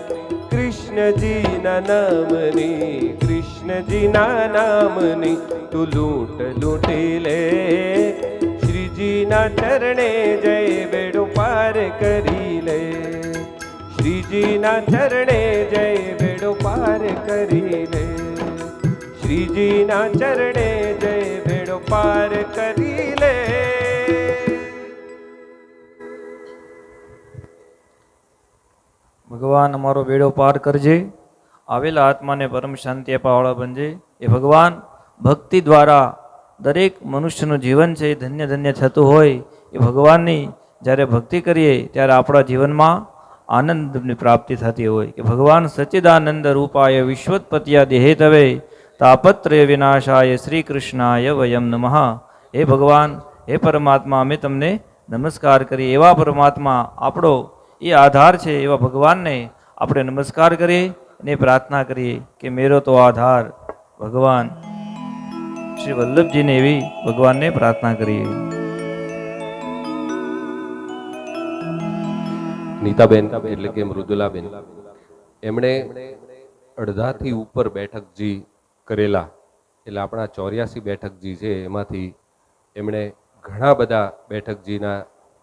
કૃષ્ણજીના નામની, કૃષ્ણજીના નામની તું લૂંટ લૂંટી લે. શ્રીજીના ચરણે જય બેડો પાર કરી લે, શ્રીજીના ચરણે જય બેડો પાર કરી લે, શ્રીજીના ચરણે જય બેડો પાર કરી લે. ભગવાન અમારો બેડો પાર કરજે, આવેલા આત્માને પરમ શાંતિ અપાવાળા બનજે. એ ભગવાન ભક્તિ દ્વારા દરેક મનુષ્યનું જીવન છે એ ધન્ય ધન્ય થતું હોય. એ ભગવાનની જ્યારે ભક્તિ કરીએ ત્યારે આપણા જીવનમાં આનંદની પ્રાપ્તિ થતી હોય. કે ભગવાન સચ્ચિદાનંદ રૂપાય વિશ્વોત્પત્યા દેહેતવે તાપત્રય વિનાશાય શ્રી કૃષ્ણાય વયમ નમઃ. હે ભગવાન, હે પરમાત્મા, અમે તમને નમસ્કાર કરીએ. એવા પરમાત્મા આપણો એ આધાર છે, એવા ભગવાનને આપણે નમસ્કાર કરીએ અને પ્રાર્થના કરીએ કે મેરો તો આધાર ભગવાન શ્રી વલ્લભજીને એવી ભગવાનને પ્રાર્થના કરીએ. નીતાબેન એટલે કે મૃદુલાબેન, એમણે અડધાથી ઉપર બેઠકજી કરેલા, એટલે આપણા 84 બેઠકજી છે એમાંથી એમણે ઘણા બધા બેઠકજીના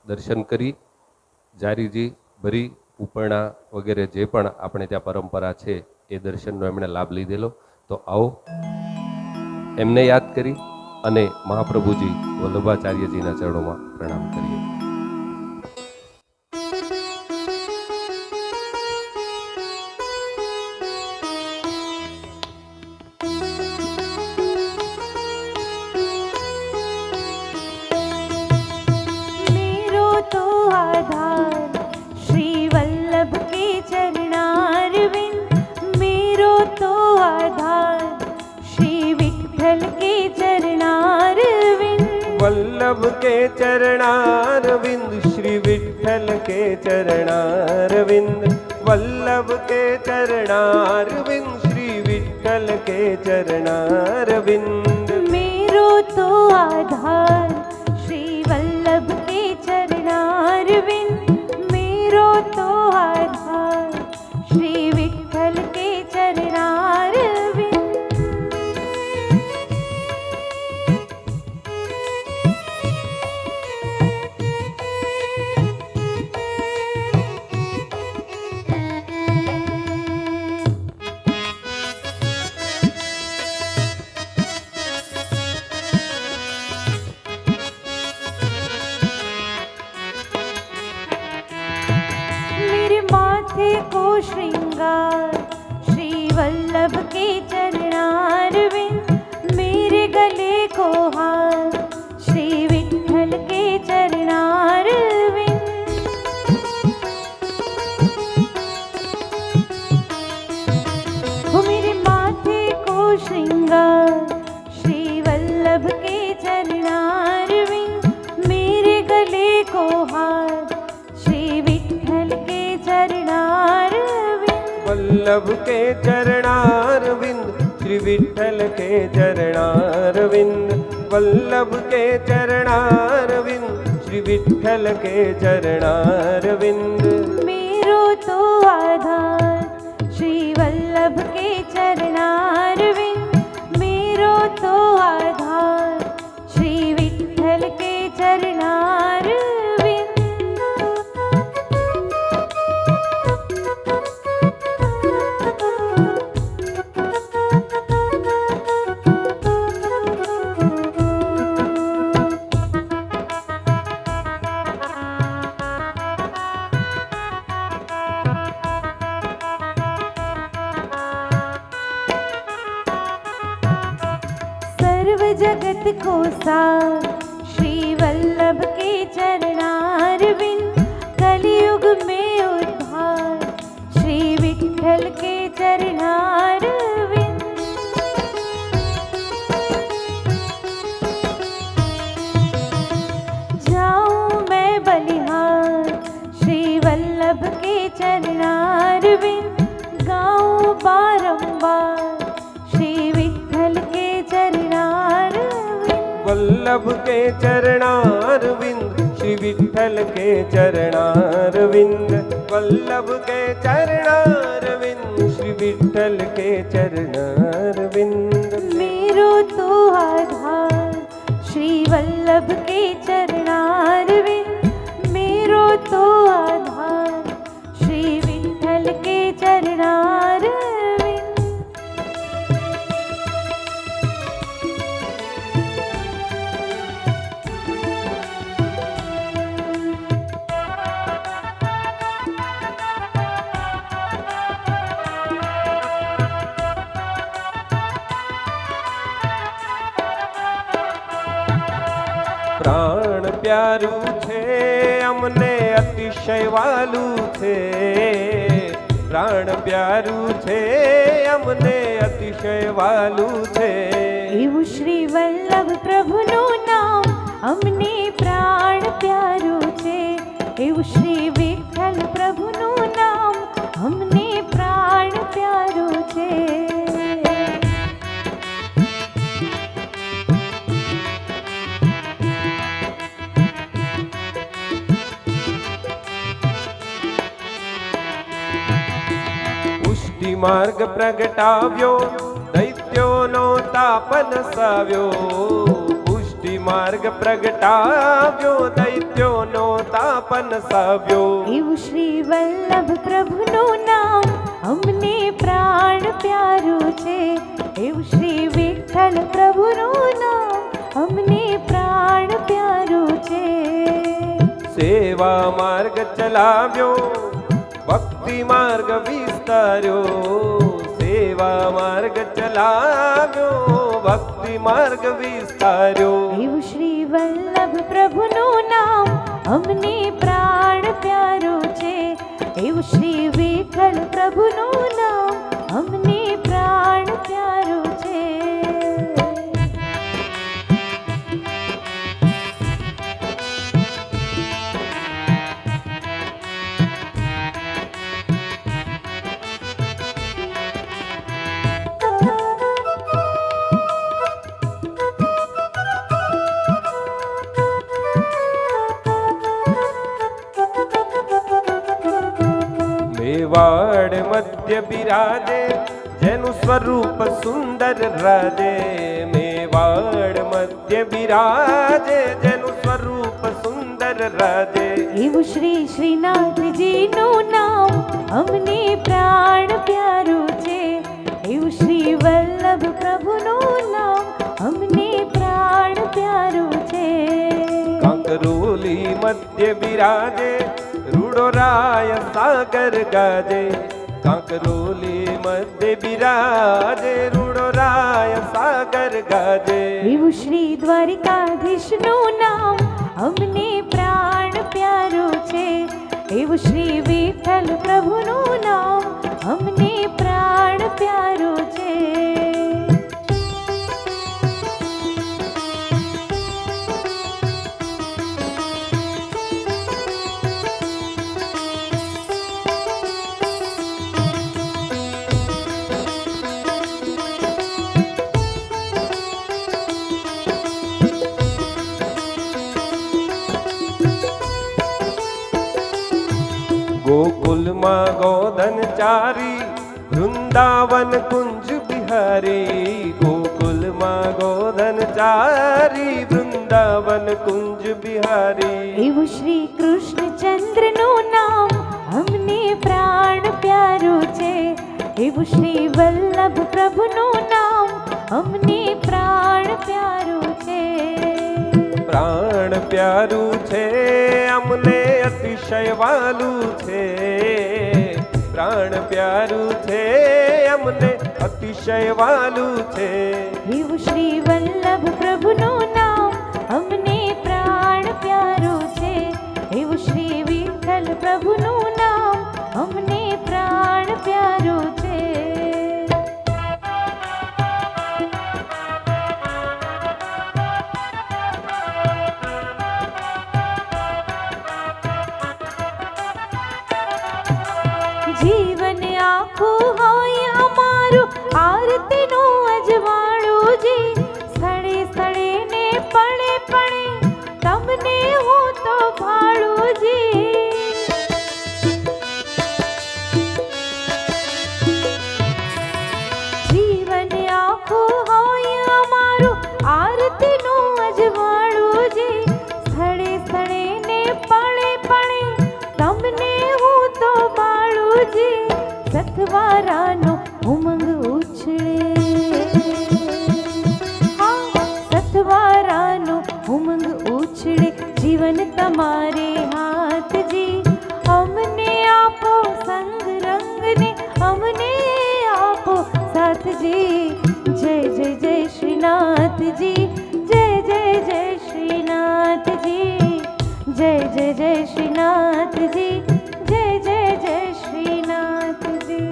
દર્શન કરી, જારીજી, ભરી, ઉપરણા વગેરે જે પણ આપણે ત્યાં પરંપરા છે એ દર્શનનો એમણે લાભ લીધેલો. તો આવો એમને યાદ કરી અને મહાપ્રભુજી વલ્લભાચાર્યજીના ચરણોમાં પ્રણામ કરીએ. मेरो तो आधार श्री वल्लभ के चरणारविंद, मेरो तो आधार श्री विठ्ठल के चरणारविंद. वल्लभ के चरणारविंद श्री विठ्ठल के चरणारविंद, वल्लभ के चरणारविंद श्री विठ्ठल के चरणारविंद. मेरो तो आधार श्री वल्लभ के चरणारविंद, मेरो तो आधार श्री विठ्ठल के चरणारविंद. मेरे माथे को श्रृंगार श्री वल्लभ के चरणारविंद, मेरे गले को हार श्री विठ्ठल के चरणारविंद. हो मेरे माथे को श्रृंगार श्री वल्लभ के चरणारविंद, मेरे गले को हार श्री विठ्ठल के चरणारविंद. वल्लभ के चरणारविंद श्री विठ्ठल के चरणारविंद, वल्लभ के चरणारविंद श्री विठ्ठल के चरणारविंद. मेरो तो आधार श्री वल्लभ के चरणारविंद, मेरो तो आधार श्री विठ्ठल के चरणारविंद. सर्व जगत को सार श्री वल्लभ के चरणारविंद, कलयुग में उद्धार श्री विठ्ठल के चरणारविंद. जाऊं मैं बलिहार श्री वल्लभ के चरणारविंद, गाऊं बारंबार श्री विठ्ठल के चरणारविंद. वल्लभ के चरणारविंद श्री विठ्ठल के चरणारविंद, वल्लभ के चरणारविंद श्री विठ्ठल के चरणारविंद. मेरो तो आधार श्री वल्लभ के चरणारविंद, मेरो तो आधार श्री विठ्ठल के चरणारविंद. પ્રાણ પ્યારું છે અમને અતિશય વાલું છે, પ્રાણ પ્યારું છે અમને અતિશય વાલું છે. એવું શ્રી વલ્લભ પ્રભુનું નામ અમને પ્રાણ પ્યારું છે, એવું શ્રી વિઠ્ઠલ પ્રભુનું નામ અમને પ્રાણ પ્યારું છે. પુષ્ટિ માર્ગ પ્રગટાવ્યો દૈત્યોનો તાપ નસાવ્યો, પુષ્ટિ માર્ગ પ્રગટાવ્યો દૈત્યોનો તાપ નસાવ્યો. એવું શ્રી વલ્લભ પ્રભુનું નામ અમને પ્રાણ પ્યારું છે, એવું શ્રી વિઠ્ઠલ વિઠ્ઠલ પ્રભુનું નામ અમને પ્રાણ પ્યારું છે. સેવા માર્ગ ચલાવ્યો, ભક્તિ માર્ગ વિસ્તાર્યો. સેવા માર્ગ ચલાવ્યો, ભક્તિ માર્ગ વિસ્તાર્યો. એવું શ્રી વલ્લભ પ્રભુનું નામ અમને પ્રાણ પ્યારું છે. એવું શ્રી વિઠ્ઠલ પ્રભુનું નામ અમને પ્રાણ પ્યારું છે. મેવાડ મધ્ય બિરાજે, જેનું સ્વરૂપ સુંદર રાજે. મેવાડ મધ્ય બિરાજે, જેનું સ્વરૂપ સુંદર રાજે. એવું શ્રી શ્રીનાથજીનું નામ અમને પ્રાણ પ્યારું છે. એવું શ્રી વલ્લભ પ્રભુનું નામ અમને પ્રાણ પ્યારું છે. કાંકરોલી મધ્ય બિરાજે, રૂડો રાય સાગર ગાજે. કાંકરોલી મધ્ય બિરાજે, રૂડો રાય સાગર ગાજે. એવું શ્રી દ્વારિકાધીશનું નામ અમને પ્રાણ પ્યારું છે. એવું શ્રી વિઠ્ઠલ પ્રભુનું નામ અમને પ્રાણ પ્યારું છે. ગોકુલમાં ગોધન ચારી, વૃંદાવન કુંજ બિહારી. ગોકુલમાં ગોધન ચારી, વૃંદાવન કુંજ બિહારી. એવું શ્રી કૃષ્ણચંદ્રનું નામ અમને પ્રાણ પ્યારું છે. એવું શ્રી વલ્લભ પ્રભુનું નામ અમને પ્રાણ પ્યારું છે. પ્રાણ પ્યારું છે, અમને અતિશય વાલું છે. પ્રાણ પ્યારું છે, અમને અતિશય વાલું છે. એવું શ્રી વલ્લભ પ્રભુનું નામ અમને પ્રાણ પ્યારું છે. એવું શ્રી વિઠ્ઠલ પ્રભુનું નામ અમને પ્રાણ પ્યારું છે. જીવન આખું હોય અમારું આરતીનું અજવાળું જી. સ્થળે સ્થળે ને પળે પળે તમને હું તો ભાળું જી. જીવન આખું હોય અમારું આરતીનું અજવાળું જી. સ્થળે સ્થળે ને પળે પળે તમને હું તો ભાળું જી. સથવારાનો ઉમંગ ઉછળે, સથવારાનો ઉમંગ ઉછળે. જીવન તમારે હાથજી, અમને આપો સંગ રંગને, અમને આપો સાથજી. જય જય જય શ્રીનાથજી, જય જય જય શ્રીનાથજી. જય જય જય શ્રીનાથજી, જય જય જય શ્રીનાથજી.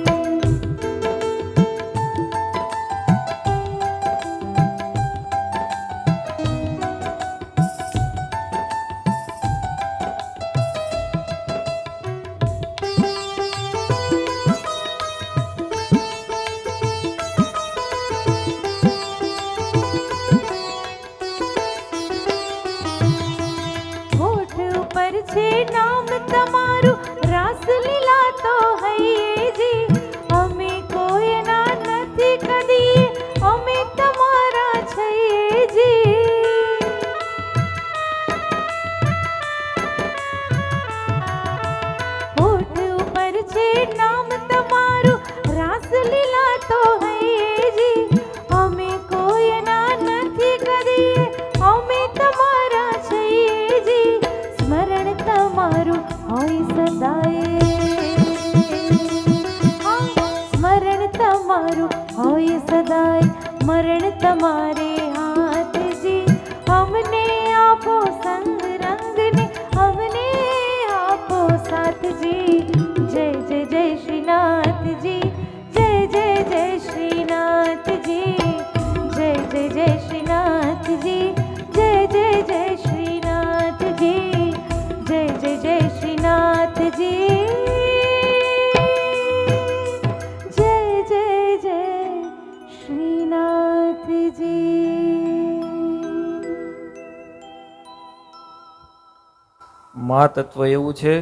હોઠ ઉપર છે નામ તમારું, હોય સદાય મરણ તમારે હાથજી. અમને આપો સંગ રંગને, અમને આપો સાથજી. જય જય જય શ્રીનાથજી, જય જય જય શ્રીનાથજી, જય જય જય શ્રીનાથજી, જય જય જય શ્રીનાથજી, જય જય જય શ્રીનાથજી, જય જય જય શ્રીનાથજી. મા તત્વ એવું છે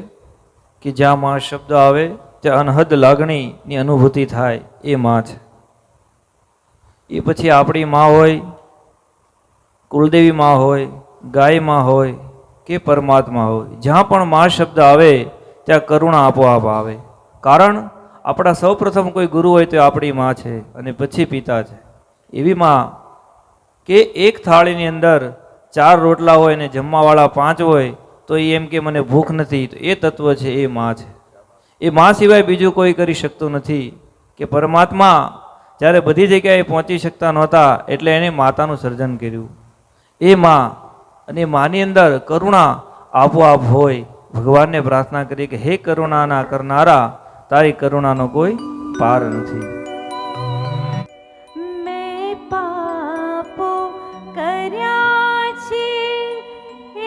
કે જ્યાં મા શબ્દ આવે ત્યાં અનહદ લાગણીની અનુભૂતિ થાય, એ મા છે. એ પછી આપણી મા હોય, કુલદેવી મા હોય, ગાય મા હોય કે પરમાત્મા હોય, જ્યાં પણ મા શબ્દ આવે ત્યાં કરુણા આપોઆપ આવે. કારણ આપણા સૌપ્રથમ કોઈ ગુરુ હોય તો આપણી મા છે અને પછી પિતા છે. એવી મા કે એક થાળીની અંદર 4 રોટલા હોય અને જમવાવાળા 5 હોય તો એ એમ કે મને ભૂખ નથી, તો એ તત્વ છે, એ મા છે. એ મા સિવાય બીજું કોઈ કરી શકતું નથી. કે પરમાત્મા જ્યારે બધી જગ્યાએ પહોંચી શકતા નહોતા એટલે એણે માતાનું સર્જન કર્યું. એ મા અને માની અંદર કરુણા આપોઆપ હોય. ભગવાનને પ્રાર્થના કરી કે હે કરુણાના કરનારા, તારી કરુણાનો કોઈ પાર નથી. મેં પાપો કર્યા છે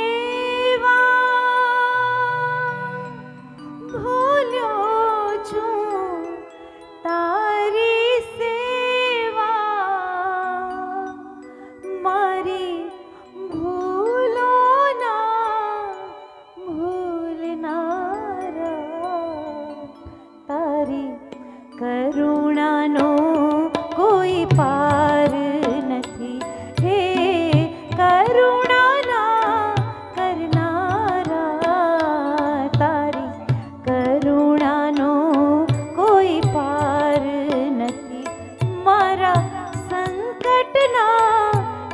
એવા, ભૂલ્યો છું તારી સેવા. મારી ભૂલોના ભૂલનારા, તારી કરુણાનો કોઈ પાર નથી. હે કરુણાના કરનારા, તારી કરુણાનો કોઈ પાર નથી. મારા સંકટના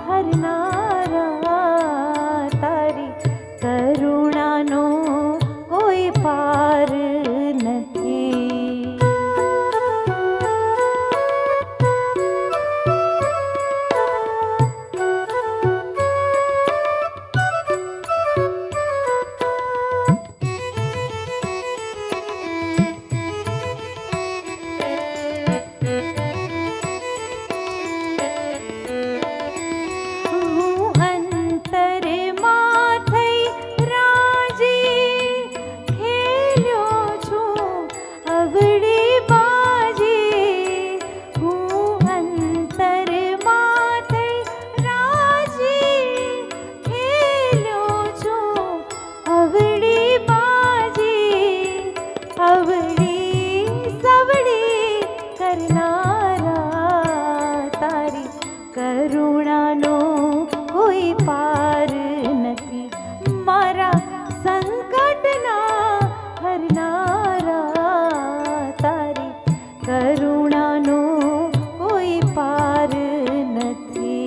હરનારા, તારી કરુણાનો કોઈ પાર નથી. હું અંતરમાં થઈ રાજી, ખેલ્યો છું અવળી બાજી. હું અંતરમાં થઈ રાજી, ખેલ્યો છું અવળી બાજી. અવળી સવળી કરનારા, તારી કરુણાનો કોઈ પાર નથી. મારા સંકટના હરનારા, તારી કરુણાનો કોઈ પાર નથી.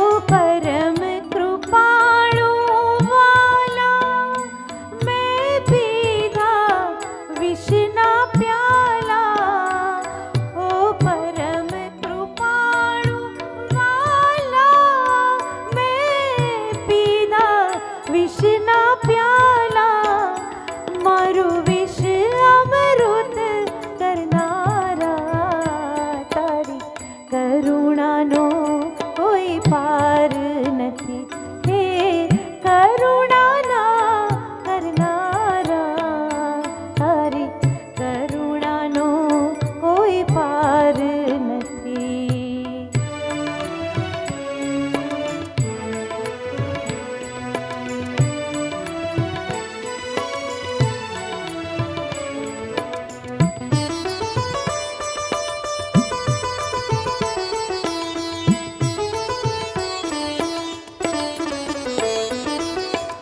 ઓ પરમ કૃપાળુ વાલા, મેં પીધા વિષના પ્યાલા. ઓ પરમ કૃપાળુ વાલા, મેં પીધા વિષના પ્યાલા. મારું વિષ અમૃત કરનારા, તારી કરુણાનો કોઈ પાર નથી. હે કરુણાના કરનારા, તારી કરુણાનો કોઈ પાર નથી.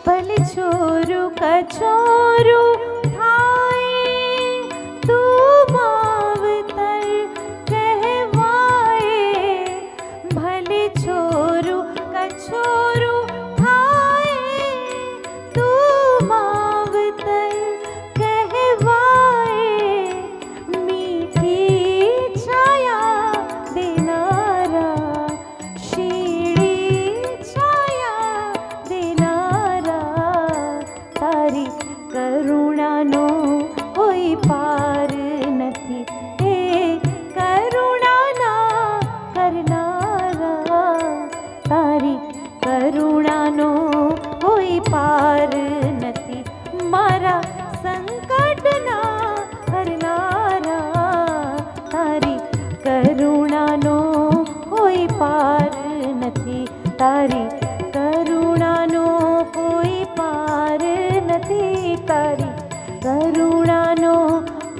ભલે છોરું કછોરું પાર નથી, મારા સંકટના હરનારા. તારી કરુણાનો કોઈ પાર નથી, તારી કરુણાનો કોઈ પાર નથી, તારી કરુણાનો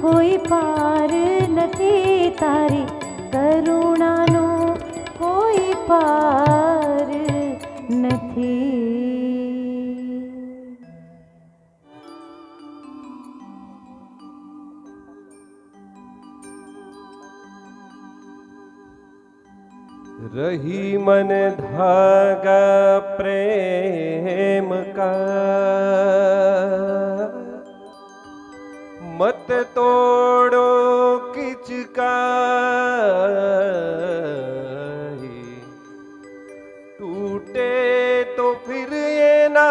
કોઈ પાર નથી, તારી કરુણાનો કોઈ પાર નથી. रही मन धागा प्रेम का, मत तोड़ो किचकाई, टूटे तो फिर ये ना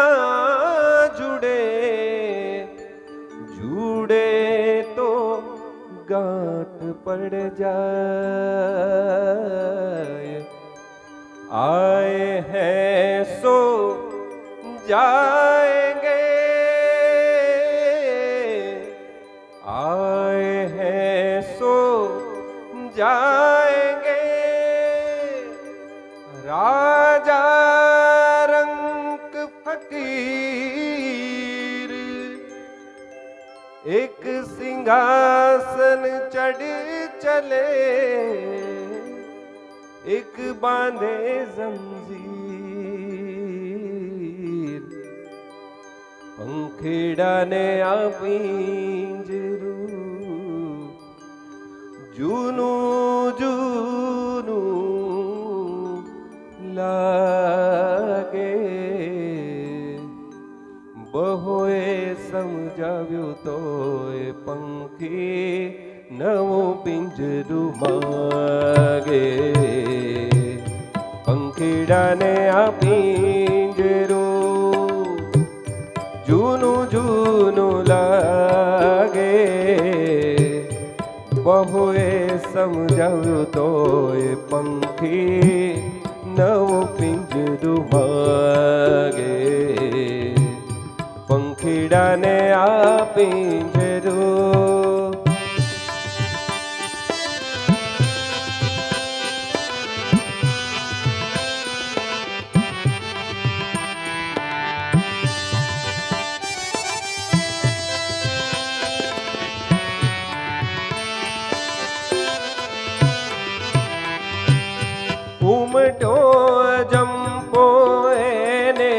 जुड़े, जुड़े तो गांठ पड़ जाए. आए हैं सो जाएंगे, आए हैं सो जाएंगे. राजा रंग फकीर एक सिंहासन चढ़ चले, एक बांधे जंजीर. पंखेड़ा ने आपींजरू, जूनू जूनू लागे. બહોએ સમજાવ્યું તોય પંખી નવું પિંજરું માગે. પંખીડાને આ પિંજરું જૂનું જૂનું લાગે. બહોએ સમજાવ્યું તોય પંખી નવું પિંજરું માગે. પંખીડાને આ પિંજરું. ઉમટો જંપો એને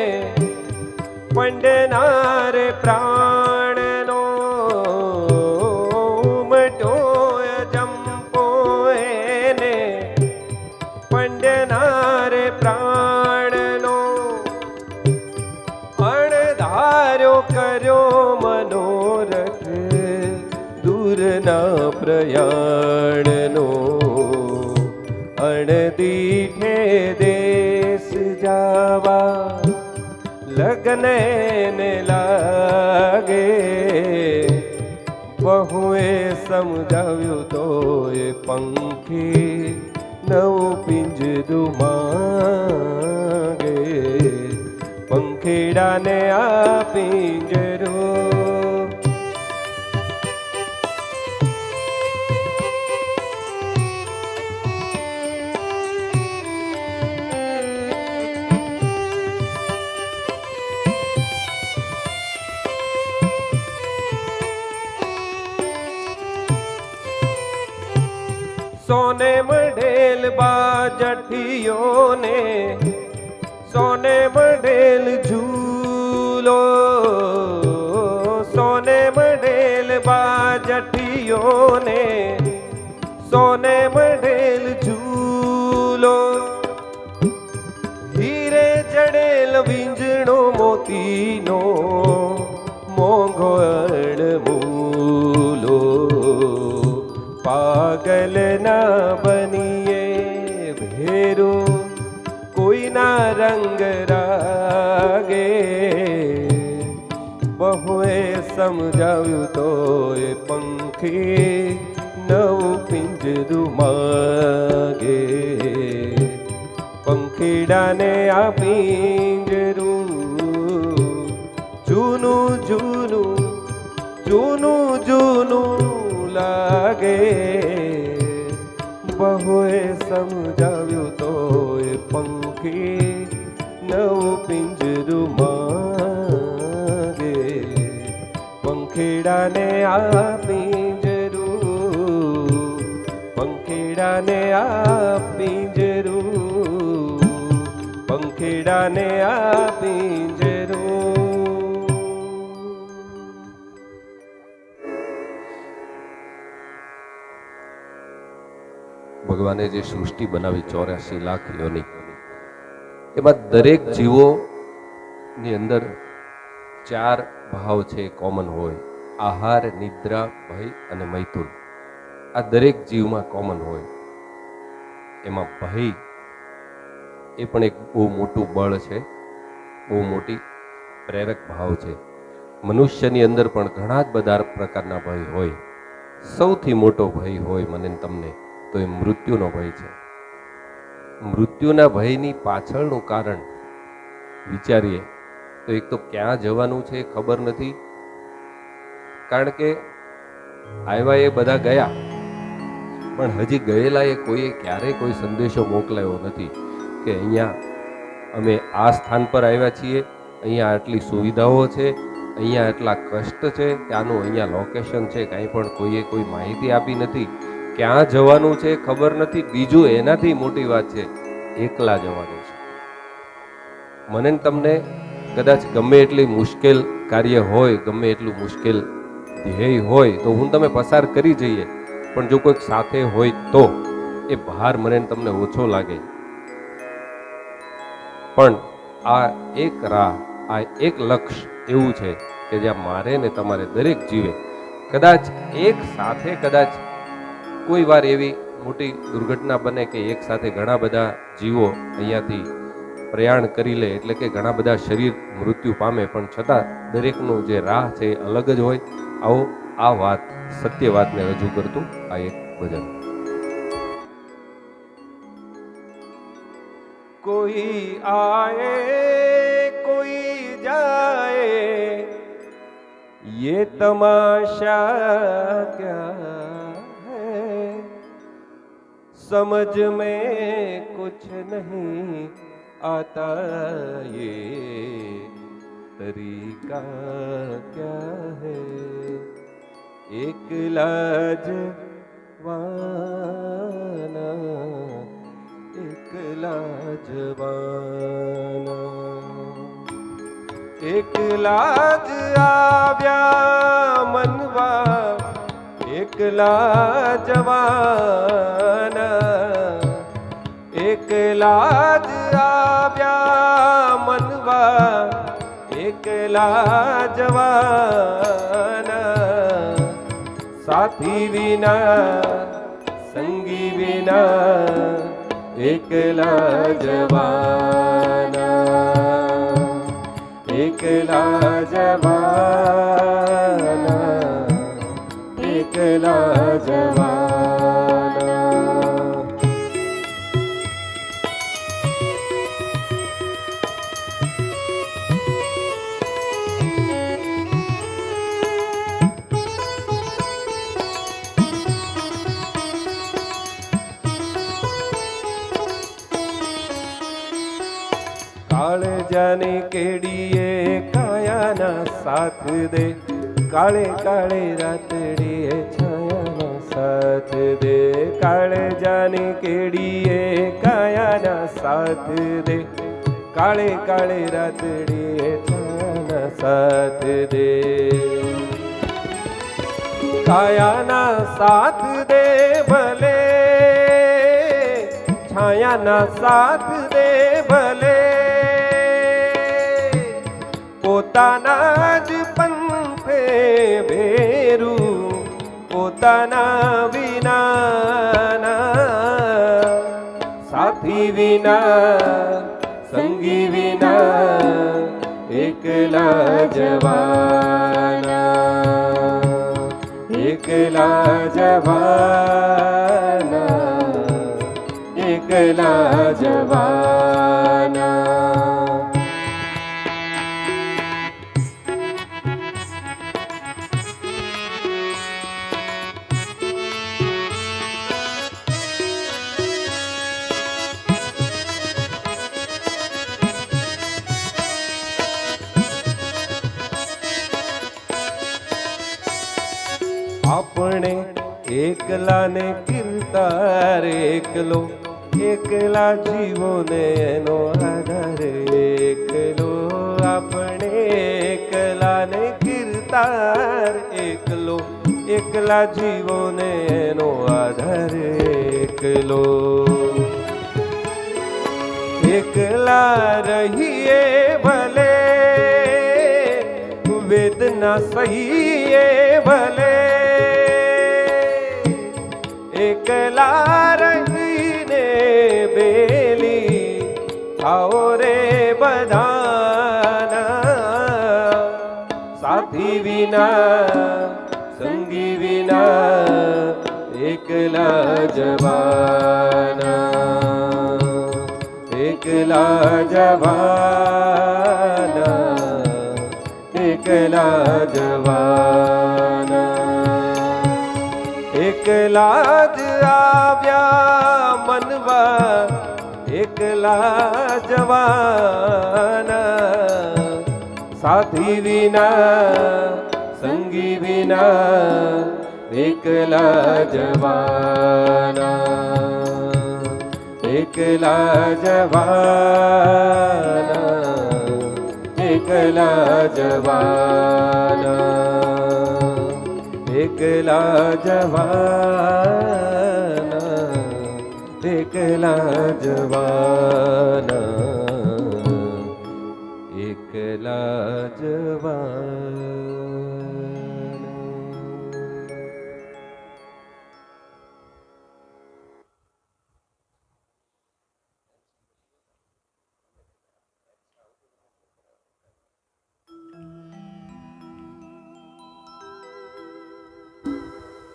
પંડનાર પ્રાણનો, ઉમટો જંપો એને પંડનાર પ્રાણનો. અણધાર્યો કર્યો મનોરથ દૂરના પ્રયાણનો. અણદીઠે દેશ જાવા લગ્ન ને લાગે. બહુએ સમજાવ્યું તોય પંખી નવું પિંજરું માગે. પંખીડાને આ પિંજરું. सोने मढ़ेल बाजठियों ने, सोने मढ़ेल झूलो. सोने मढ़ेल बाजठियों ने, सोने मढ़ेल झूलो. हीरे जड़ेल विंजणो मोतीनो मोंघो अणमूलो. पागल ना बनिए भेरो कोई ना रंग रागे. બહુએ સમજાવ્યું તોય પંખી નવું પિંજરું માગે. પંખીડાને આ પિંજરું જૂનું જૂનું જૂનું જૂનું લાગે. બહુએ સમજાવ્યું તો એ પંખી નવું પિંજરું માંગે. પંખીડાને આ પિંજરું, પંખીડાને આ પિંજરું, પંખીડાને આ પિંજરું. ભગવાને જે સૃષ્ટિ બનાવી 84 લાખ યોની, એમાં દરેક જીવોની અંદર 4 ભાવ છે, કોમન હોય. આહાર, નિદ્રા, ભય અને મૈથુન. આ દરેક જીવમાં કોમન હોય. એમાં ભય એ પણ એક બહુ મોટું બળ છે, બહુ મોટી પ્રેરક ભાવ છે. મનુષ્યની અંદર પણ ઘણા જ બધા પ્રકારના ભય હોય. સૌથી મોટો ભય હોય મને તમને તો એ મૃત્યુનો ભય છે. મૃત્યુના ભયની પાછળનું કારણ વિચારીએ તો એક તો ક્યાં જવાનું છે ખબર નથી. કારણ કે આવ્યા એ બધા ગયા, પણ હજી ગયેલા એ કોઈએ ક્યારેય કોઈ સંદેશો મોકલાયો નથી કે અહીંયા અમે આ સ્થાન પર આવ્યા છીએ, અહીંયા આટલી સુવિધાઓ છે, અહીંયા આટલા કષ્ટ છે, ત્યાંનું અહીંયા લોકેશન છે, કાંઈ પણ કોઈએ કોઈ માહિતી આપી નથી. ક્યાં જવાનું છે ખબર નથી. બીજું એનાથી મોટી વાત છે, એકલા જવાનું છે. મને તમને કદાચ ગમે એટલી મુશ્કેલ કાર્ય હોય, ગમે એટલું મુશ્કેલ ધ્યેય હોય તો હું તમે પસાર કરી જઈએ, પણ જો કોઈક સાથે હોય તો એ ભાર મને તમને ઓછો લાગે. પણ આ એક રાહ, આ એક લક્ષ્ય એવું છે કે જ્યાં મારે ને તમારે દરેક જીવે કદાચ એક સાથે, કદાચ કોઈ વાર એવી મોટી દુર્ઘટના બને કે એક સાથે ઘણા બધા જીવો અહીંયાથી પ્રયાણ કરી લે, એટલે કે ઘણા બધા શરીર મૃત્યુ પામે, પણ છતાં દરેકનું જે રાહ છે એ અલગ જ હોય. આવો આ વાત, સત્ય વાતને રજૂ કરતું આ એક ભજન. કોઈ આए कोई जाए, ये तमाशा क्या है, समझ में कुछ नहीं आता, ये तरीका क्या है. एक लाजवाना, एक लाजवाना, एक लाज આવ્યા મનવા, એક લાજવાના, એક લાજ આવ્યા મનવા, એક લાજવાના. સાથી વિના, સંગી વિના, એકલા જવાના, એકલા જવાના, એકલા જવાના. કાળે જાને કેડીએ કાયાના સાથ દે, કાળે કાળે રાતડીએ છાયાના સાથ દે. કાળે જાને કેડીએ કાયાના સાથ દે, કાળે કાળે રાતડીએ છાયાના સાથ દે. કાયાના સાથ દે ભલે, છાયાના સાથ દે ભલે, પોતાના જ પંથે ભેરું, પોતાના વિનાના. સાથી વિના, સંગી વિના, એકલા જવાના, એકલા જવાના, એકલા જવાના. આપણે એકલા ને કીર્તાર એકલો, એકલા જીવો ને એનો આધાર એકલો. આપણે એકલા ને કીર્તાર એકલો, એકલા જીવો ને એનો આધાર એકલો. એકલા રહીએ ભલે, વેદના સહીએ ભલે, એકલા રહીને બેલી થાઓ રે બધાના. સાથી વિના સંગી વિના એકલા જવાના, એકલા જવાના, એકલા જવાના. એકલા જ આવ્યા મનવા, એકલા જવાના. સાથી વિના સંગી વિના એકલા જવાના, એકલા જવાના, એકલા જવાના, એકલા જવાના, એકલા જવાના, એકલા જવાના.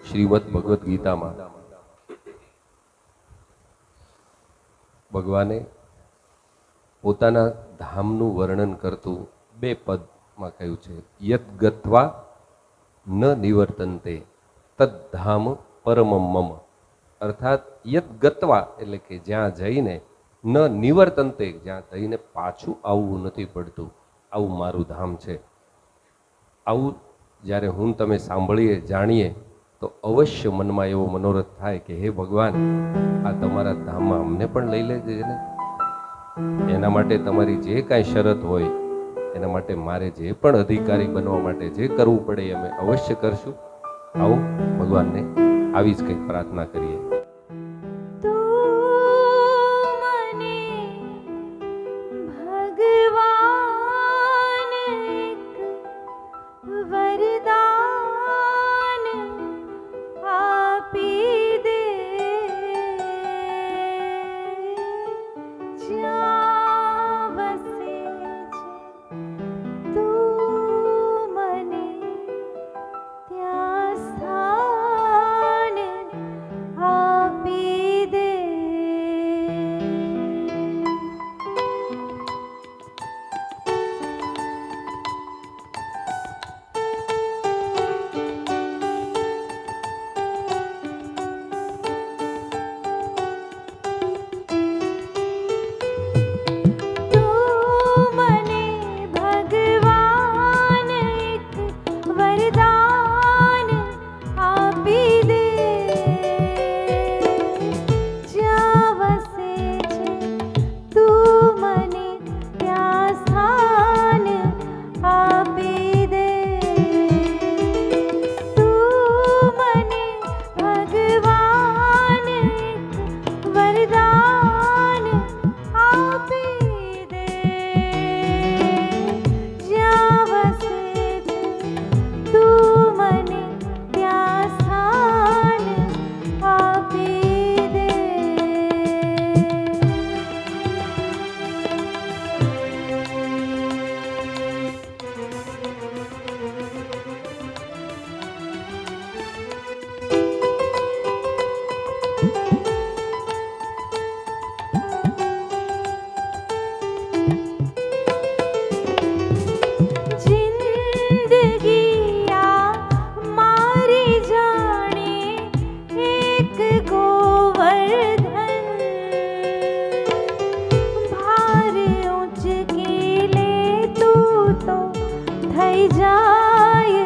શ્રીમદ ભગવદ્ ગીતામાં ભગવાને પોતાના ધામનું વર્ણન કરતું બે પદમાં કહ્યું છે. યત ગત્વા ન નિવર્તન્તે તદ ધામ પરમમ મમ. અર્થાત યત ગત્વા એટલે કે જ્યાં જઈને, ન નિવર્તન્તે જ્યાં જઈને પાછું આવવું નથી પડતું, આવું મારું ધામ છે. આવું જ્યારે હું તમે સાંભળીએ જાણીએ તો અવશ્ય મનમાં એવો મનોરથ થાય કે હે ભગવાન, આ તમારા ધામમાં અમને પણ લઈ લેજે ને. એના માટે તમારી જે કાંઈ શરત હોય, એના માટે મારે જે પણ અધિકારી બનવા માટે જે કરવું પડે એ અમે અવશ્ય કરશું. આવો ભગવાનને આવી જ કંઈક પ્રાર્થના કરીએ. થઈ જાય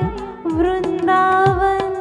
વૃંદાવન.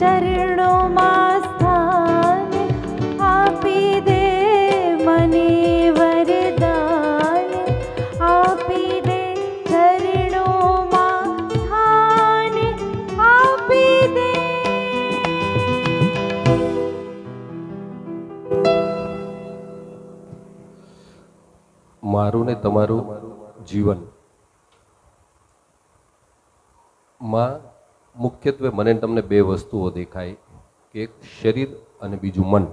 ચરણોમાં સ્થાન આપી દે મને વરદાન આપી દે ચરણોમાં સ્થાન આપી દે. મારું ને તમારું જીવન માં મુખ્યત્વે મને ને તમને બે વસ્તુઓ દેખાય કે એક શરીર અને બીજું મન.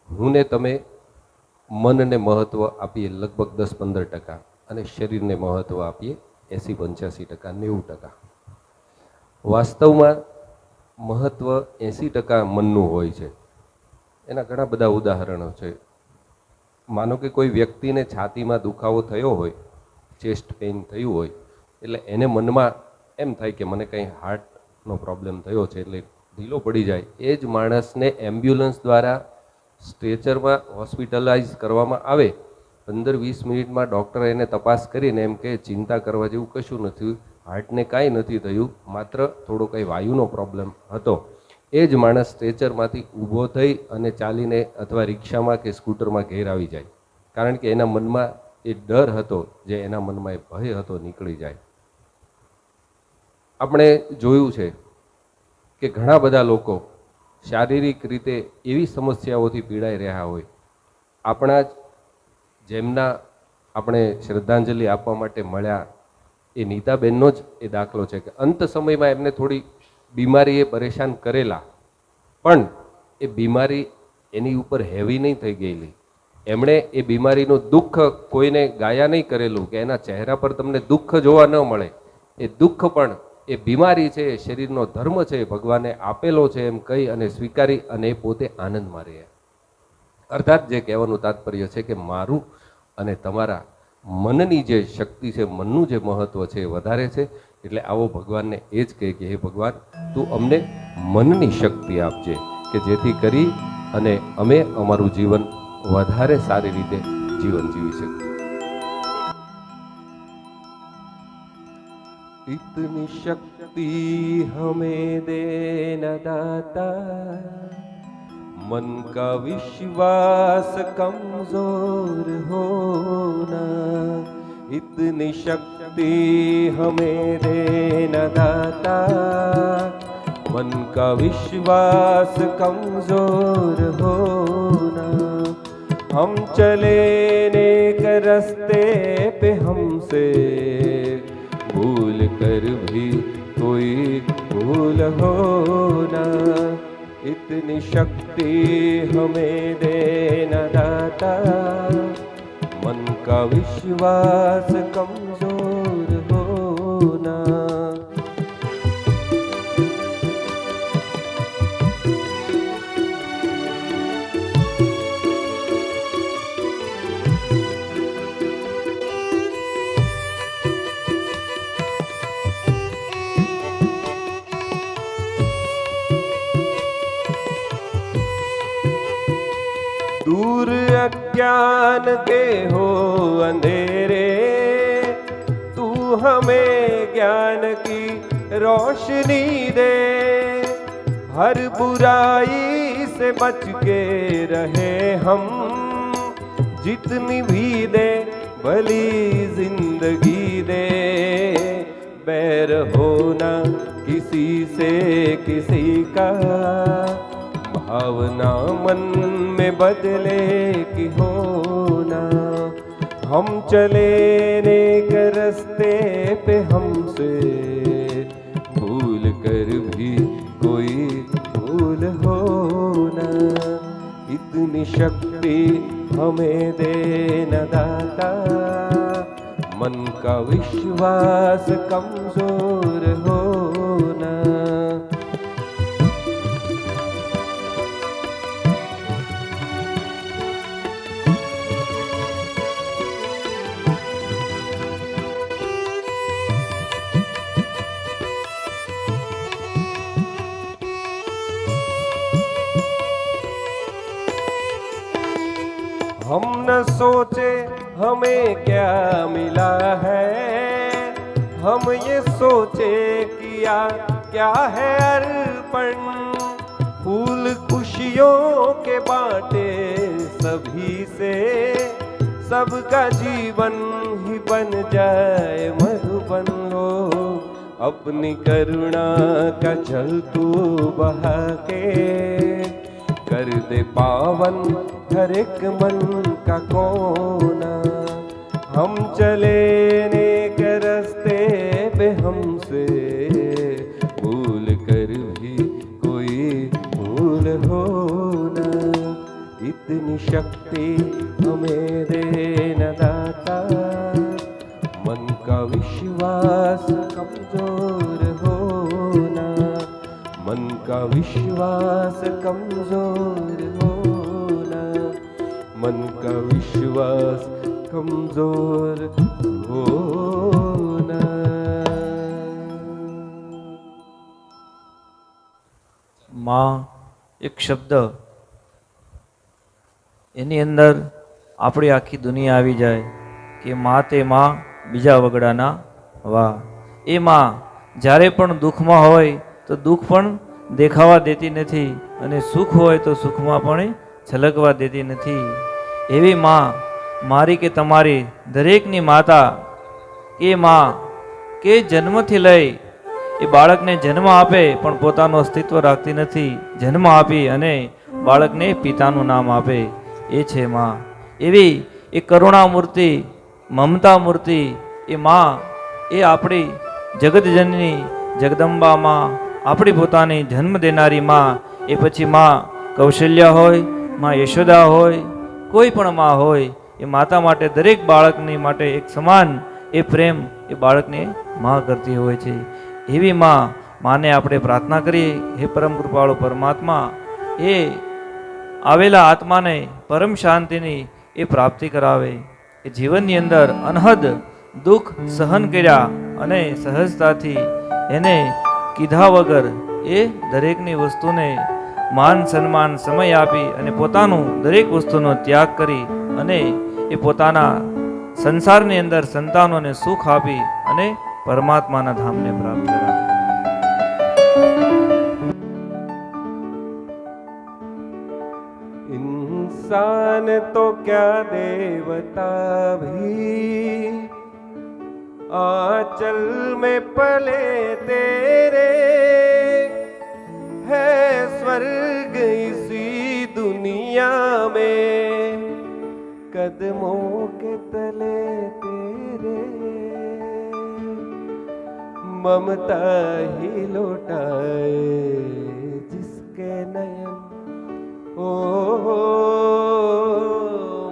હું ને તમે મનને મહત્વ આપીએ લગભગ 10-15% અને શરીરને મહત્વ આપીએ 80-85%, 90%. વાસ્તવમાં મહત્વ 80% મનનું હોય છે. એના ઘણા બધા ઉદાહરણો છે. માનો કે કોઈ વ્યક્તિને છાતીમાં દુખાવો થયો હોય, ચેસ્ટ પેઇન થયું હોય, એટલે એને મનમાં એમ થાય કે મને કંઈ હાર્ટનો પ્રોબ્લેમ થયો છે, એટલે ઢીલો પડી જાય. એ જ માણસને એમ્બ્યુલન્સ દ્વારા સ્ટ્રેચરમાં હોસ્પિટલાઇઝ કરવામાં આવે, 15-20 મિનિટમાં ડૉક્ટર એને તપાસ કરીને એમ કે ચિંતા કરવા જેવું કશું નથી, હાર્ટને કાંઈ નથી થયું, માત્ર થોડો કંઈ વાયુનો પ્રોબ્લેમ હતો. એ જ માણસ સ્ટ્રેચરમાંથી ઊભો થઈ અને ચાલીને અથવા રિક્ષામાં કે સ્કૂટરમાં ઘેર આવી જાય, કારણ કે એના મનમાં એ ડર હતો, જે એના મનમાં એ ભય હતો, નીકળી જાય. આપણે જોયું છે કે ઘણા બધા લોકો શારીરિક રીતે એવી સમસ્યાઓથી પીડાઈ રહ્યા હોય, આપણા જ જેમના આપણે શ્રદ્ધાંજલિ આપવા માટે મળ્યા એ નીતાબેનનો જ એ દાખલો છે કે અંત સમયમાં એમને થોડી બીમારીએ પરેશાન કરેલા, પણ એ બીમારી એની ઉપર હેવી નહીં થઈ ગયેલી. એમણે એ બીમારીનું દુઃખ કોઈને ગાયા નહીં કરેલું કે એના ચહેરા પર તમને દુઃખ જોવા ન મળે. એ દુઃખ પણ એ બીમારી છે, એ શરીરનો ધર્મ છે, ભગવાને આપેલો છે એમ કહી અને સ્વીકારી અને એ પોતે આનંદમાં રહે. અર્થાત જે કહેવાનું તાત્પર્ય છે કે મારું અને તમારા મનની જે શક્તિ છે, મનનું જે મહત્વ છે એ વધારે છે. એટલે આવો ભગવાનને એ જ કહે કે હે ભગવાન, તું અમને મનની શક્તિ આપજે કે જેથી કરી અને અમે અમારું જીવન વધારે સારી રીતે જીવન જીવી શકીએ. इतनी शक्ति हमें देना दाता, मन का विश्वास कमजोर होना. इतनी शक्ति हमें देना दाता, मन का विश्वास कमजोर होना. हम चले नेक रास्ते पे हमसे भूल कर भी कोई भूल होना. इतनी शक्ति हमें देना दाता, मन का विश्वास कमजोर होना. दूर अज्ञान के हो अंधेरे, तू हमें ज्ञान की रोशनी दे. हर बुराई से बच के रहे हम, जितनी भी दे भली जिंदगी दे. बैर होना किसी से किसी का, भावना मन में बदले की होना. हम चले नेक रास्ते पे हमसे भूल कर भी कोई भूल होना. इतनी शक्ति हमें देना दाता, मन का विश्वास कमजोर होना. हम न सोचे हमें क्या मिला है, हम ये सोचे किया क्या है अर्पण, फूल खुशियों के बाटे सभी से, सबका जीवन ही बन जाए मधुबन हो। अपनी करुणा का जल तू बहा के कर दे पावन हर एक मन का कोना। हम चले नेक रास्ते पे हमसे भूल कर भी कोई भूल हो ना, इतनी शक्ति हमें देना दाता, मन का विश्वास कमजोर होना, मन का विश्वास कमजोर होना, मन का विश्वास कमजोर होना। માં એક શબ્દ, એની અંદર આપણી આખી દુનિયા આવી જાય કે માં તે માં બીજા વગડાના વાહ. એ માં જ્યારે પણ દુઃખમાં હોય તો દુઃખ પણ દેખાવા દેતી નથી, અને સુખ હોય તો સુખમાં પણ છલકવા દેતી નથી. એવી માં મારી કે તમારી દરેકની માતા, એ માં કે જન્મથી લઈ એ બાળકને જન્મ આપે પણ પોતાનું અસ્તિત્વ રાખતી નથી, જન્મ આપી અને બાળકને પિતાનું નામ આપે, એ છે માં. એવી એ કરુણા મૂર્તિ, મમતા મૂર્તિ એ માં, એ આપણી જગતજનની જગદંબા માં, આપણી પોતાની જન્મ દેનારી માં. એ પછી માં કૌશલ્યા હોય, માં યશોદા હોય, કોઈ પણ માં હોય, એ માતા માટે દરેક બાળકની માટે એક સમાન એ પ્રેમ એ બાળકને માં કરતી હોય છે. એવી માને આપણે પ્રાર્થના કરીએ, હે પરમ કૃપાળુ પરમાત્મા, એ આવેલા આત્માને પરમ શાંતિની એ પ્રાપ્તિ કરાવે, એ જીવનની અંદર અનહદ દુઃખ સહન કર્યા અને સહજતાથી એને કીધા વગર એ દરેકની વસ્તુને માન સન્માન સમય આપી અને પોતાનું દરેક વસ્તુનો ત્યાગ કરી અને એ પોતાના સંસારની અંદર સંતાનોને સુખ આપી અને પરમાત્માના ધામને પ્રાપ્ત કરાવે. इंसान तो क्या देवता भी आंचल में पले तेरे, है स्वर्ग इसी दुनिया में कदमों के तले तेरे, ममता ही लौटाए जिसके नयन, ओ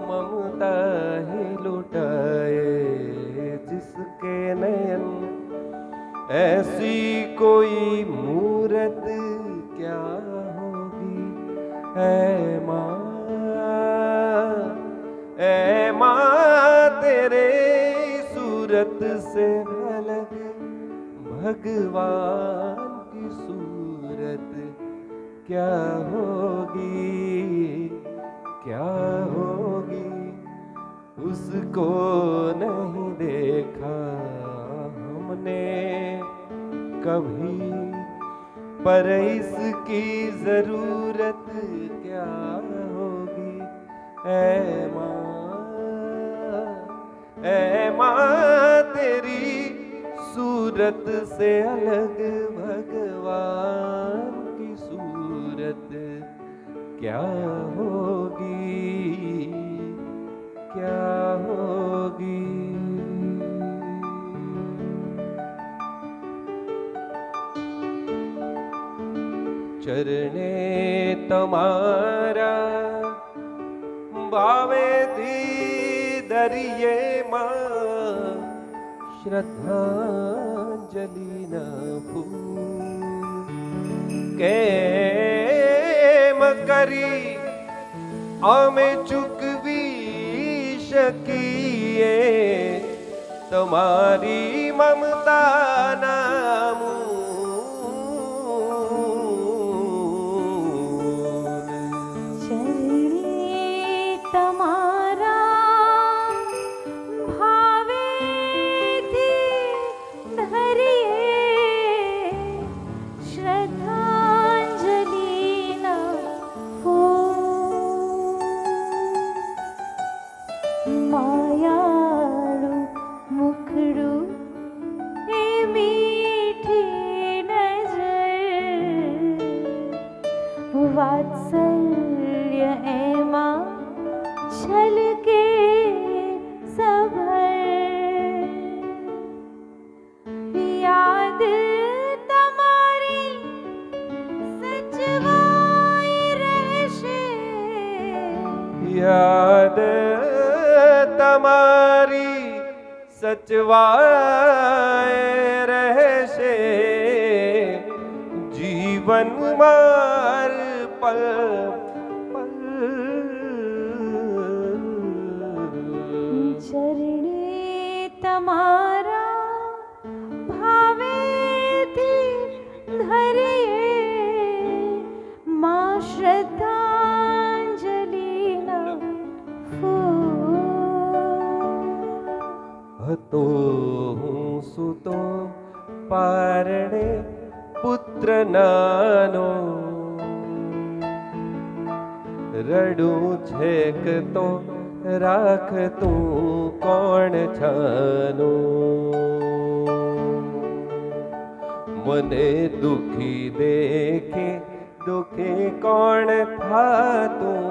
ममता ही लौटाए जिसके नयन, ऐसी कोई मूरत क्या होगी ऐ माँ तेरे सूरत से अलग भगवान की सूरत क्या होगी, क्या होगी, उसको नहीं देखा हमने कभी, पर इसकी जरूरत क्या होगी ऐ माँ तेरी सूरत से अलग भगवान की सूरत क्या होगी, क्या होगी। चरणे तमारा भावेથી દરિયે માં શ્રદ્ધાંજલિના ફૂલ કેમ કરી અમે ચૂકવી શકીએ તમારી મમતાના વાત્સલ્ય એમાં છલકે સભર, યાદ તમારી સચવાઈ રહેશે, યાદ તમારી સચવાય રહેશે, જીવન માર પલ ચરણે તમારા ભાવેથી ધરીએ માં શ્રદ્ધાંજલિના ફૂલ. હતો હું સૂતો પારણે પુત્ર નાનો, રડું છેક તો રાખતું કોણ છાનું, મને દુખી દેખે દુખી કોણ થાતું,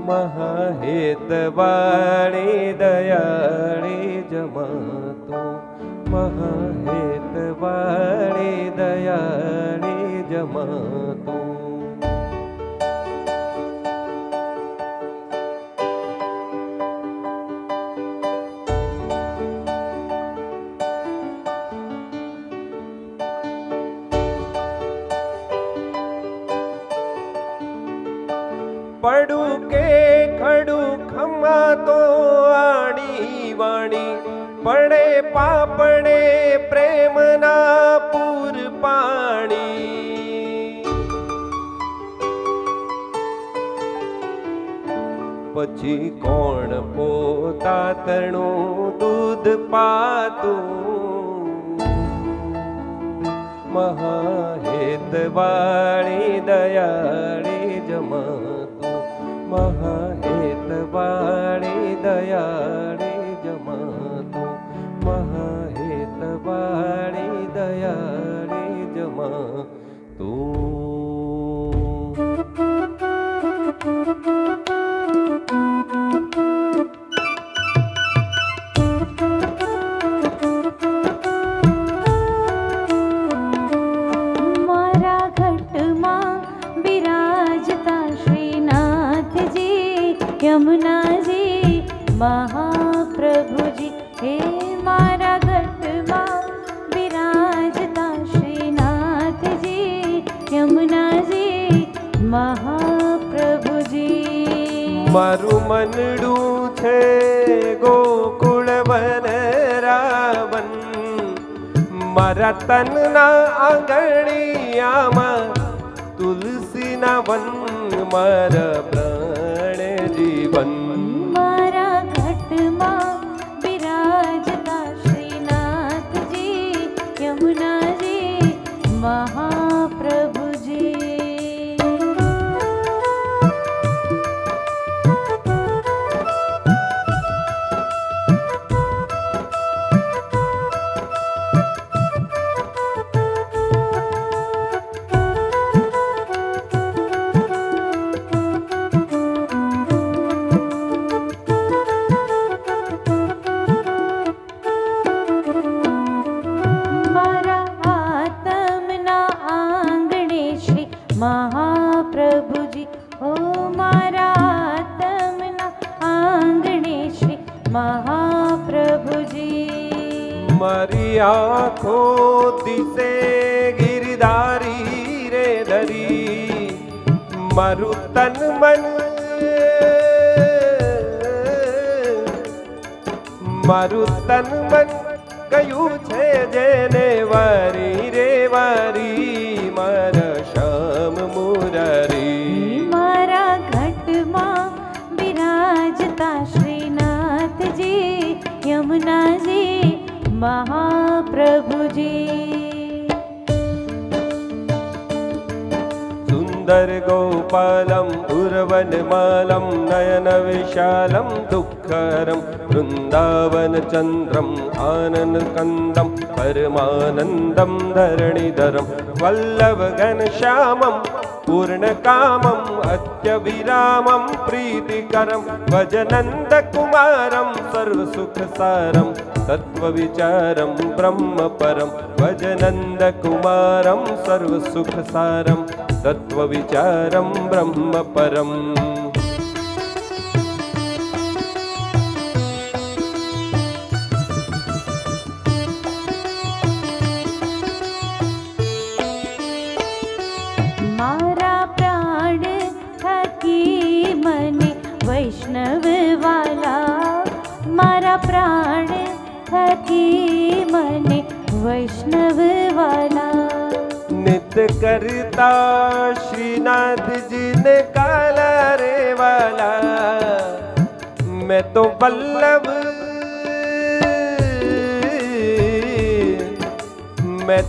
મહાહેતવાળી દયાળી જમાતું, મહાહેતવાળી દયાળી જમાતું. પડું કે ખડું ખમાતો આણી વાણી, પડે પાપણે પ્રેમના પૂર પાણી, પછી કોણ પોતાતણું દૂધ પાતું, મહાહેતવાળી દયાળી જમાતું, મહાહેતવાળી દયાળી જમાતું, મહાહેતવાળી દયાળી જમાતું. મારા ઘટમાં બિરાજતા શ્રીનાથજી યમુનાજી મહાપ્રભુજી, હે મારા ઘટમાં બિરાજતા શ્રીનાથજી યમુનાજી મહાપ્રભુજી. મારું મનડું છે ગોકુળ વન રાવન, મારા તનના આંગણિયામાં તુલસીના વન, મારા પ્રાણ જીવન. મારા ઘટમાં બિરાજતા શ્રીનાથજી યમુનાજી મહાપ્રભુજી. મહાપ્રભુજી, ઓ મારા તમના આંગણે શ્રી મહાપ્રભુજી. મારી આંખો દિશે ગિરધારી રે ધરી, મારું તન મન મારું તન મન કયું છે જેને વારી રે વારી, મારા શ્યામ મુરારી. મારા ઘટમાં બિરાજતા શ્રીનાથજી યમુનાજી મહાપ્રભુજી. सुन्दर गोपालं उर्वनमालं नयनविशालं दुःखहरं वृन्दावनचन्द्रम् आनन्दकन्दं परमानन्दं धरणिधरं वल्लभघनश्यामं पूर्णकामम् अत्यविरामं प्रीतिकरं भजनन्दकुमारं सर्वसुखसारं तत्त्वविचारं ब्रह्मपरं भजनन्दकुमारं सर्वसुखसारं तत्त्वविचारं ब्रह्मपरम् वैष्णव वाला मारा प्राण थकी मने वैष्णव वाला नित्य करता श्रीनाथ जी ने काला रे वाला मैं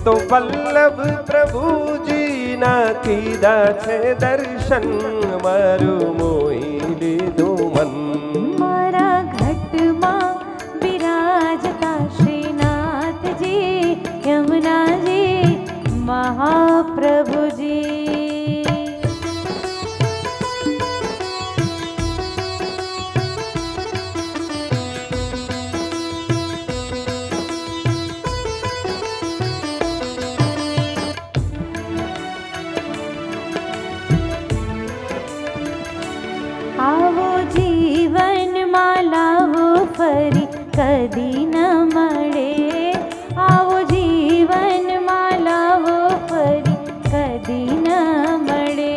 तो वल्लभ प्रभु जी ना कीधा छे दर्शन मारू मोही લીધું મન મારા ઘટમાં બિરાજતા શ્રીનાથજી યમુનાજી મહાપ્રભુજી आवो जीवन मालावो फरी कदी न मळे आवो जीवन मालावो फरी कदी न मळे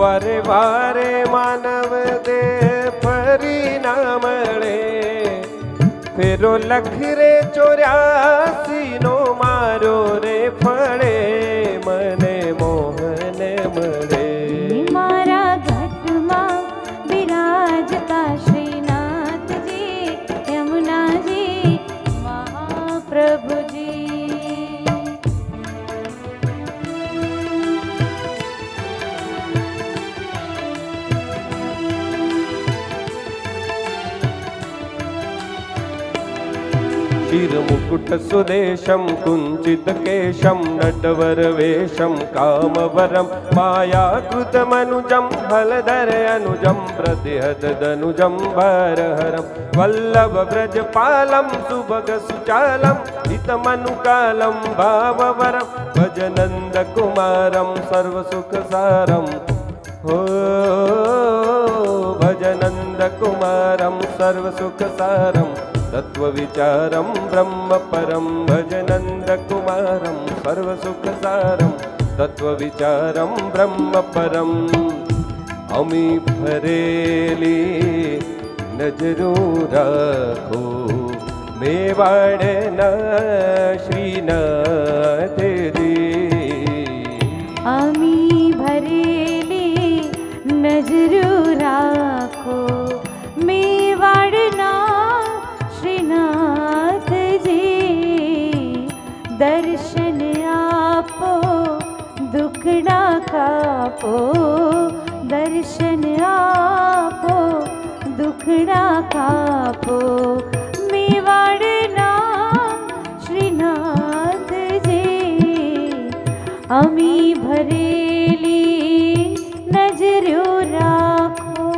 वारे वारे मानव देह फरी न मळे फेरो लख रे 84 नो मारो रे फळे मने मोहने मळे श्रीनाथजी यमुनाजी महाप्रभुजी शिरमुकुट सुदेशं कुञ्चितकेशं नटवरवेशं कामवरं मायाकृतमनुजं हलधर अनुजं प्रतिहतदनुजं भारहरं वल्लभव्रजपालं सुभगसुचालं हितमनुकालं भाववरं भजनन्दकुमारं सर्वसुखसारं हो भजनन्दकुमारं सर्वसुखसारं तत्त्वविचारं ब्रह्मपरं भजनन्दकुमारं सर्वसुखसारं तत्त्वविचारं ब्रह्मपरम् अमी भरेली नजरो राखो मेवाड़ना श्रीनाथ जी अमी भरेली नजरो राखो मेवाड़ना श्रीनाथ जी दर्शन आपो दुखड़ा कापो दर्शन आपो दुखड़ा कापो मेवाड़ना श्रीनाथ जी अमी भरेली नजरो राखो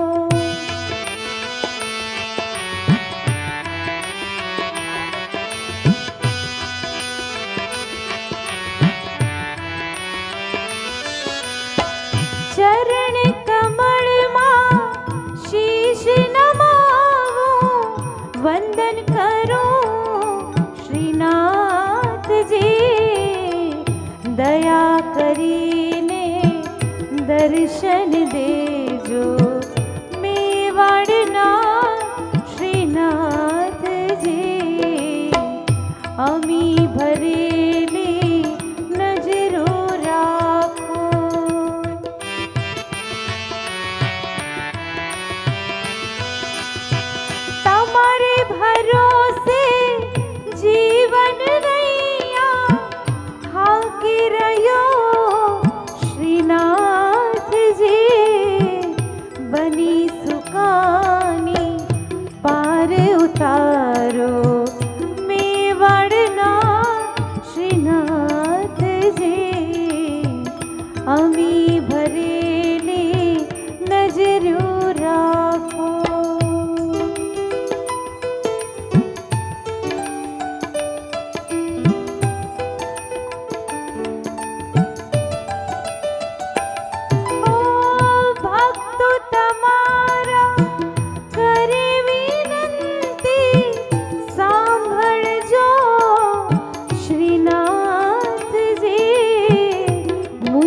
चरण कमल मां शीश नमावो वंदन करो श्रीनाथ जी दया करीने दर्शन देजो मेवाड़ना श्रीनाथ जी अमी भरेली नजरो राखो तमारे भरोसे जीवन नैया हाकी रह्यो श्रीनाथ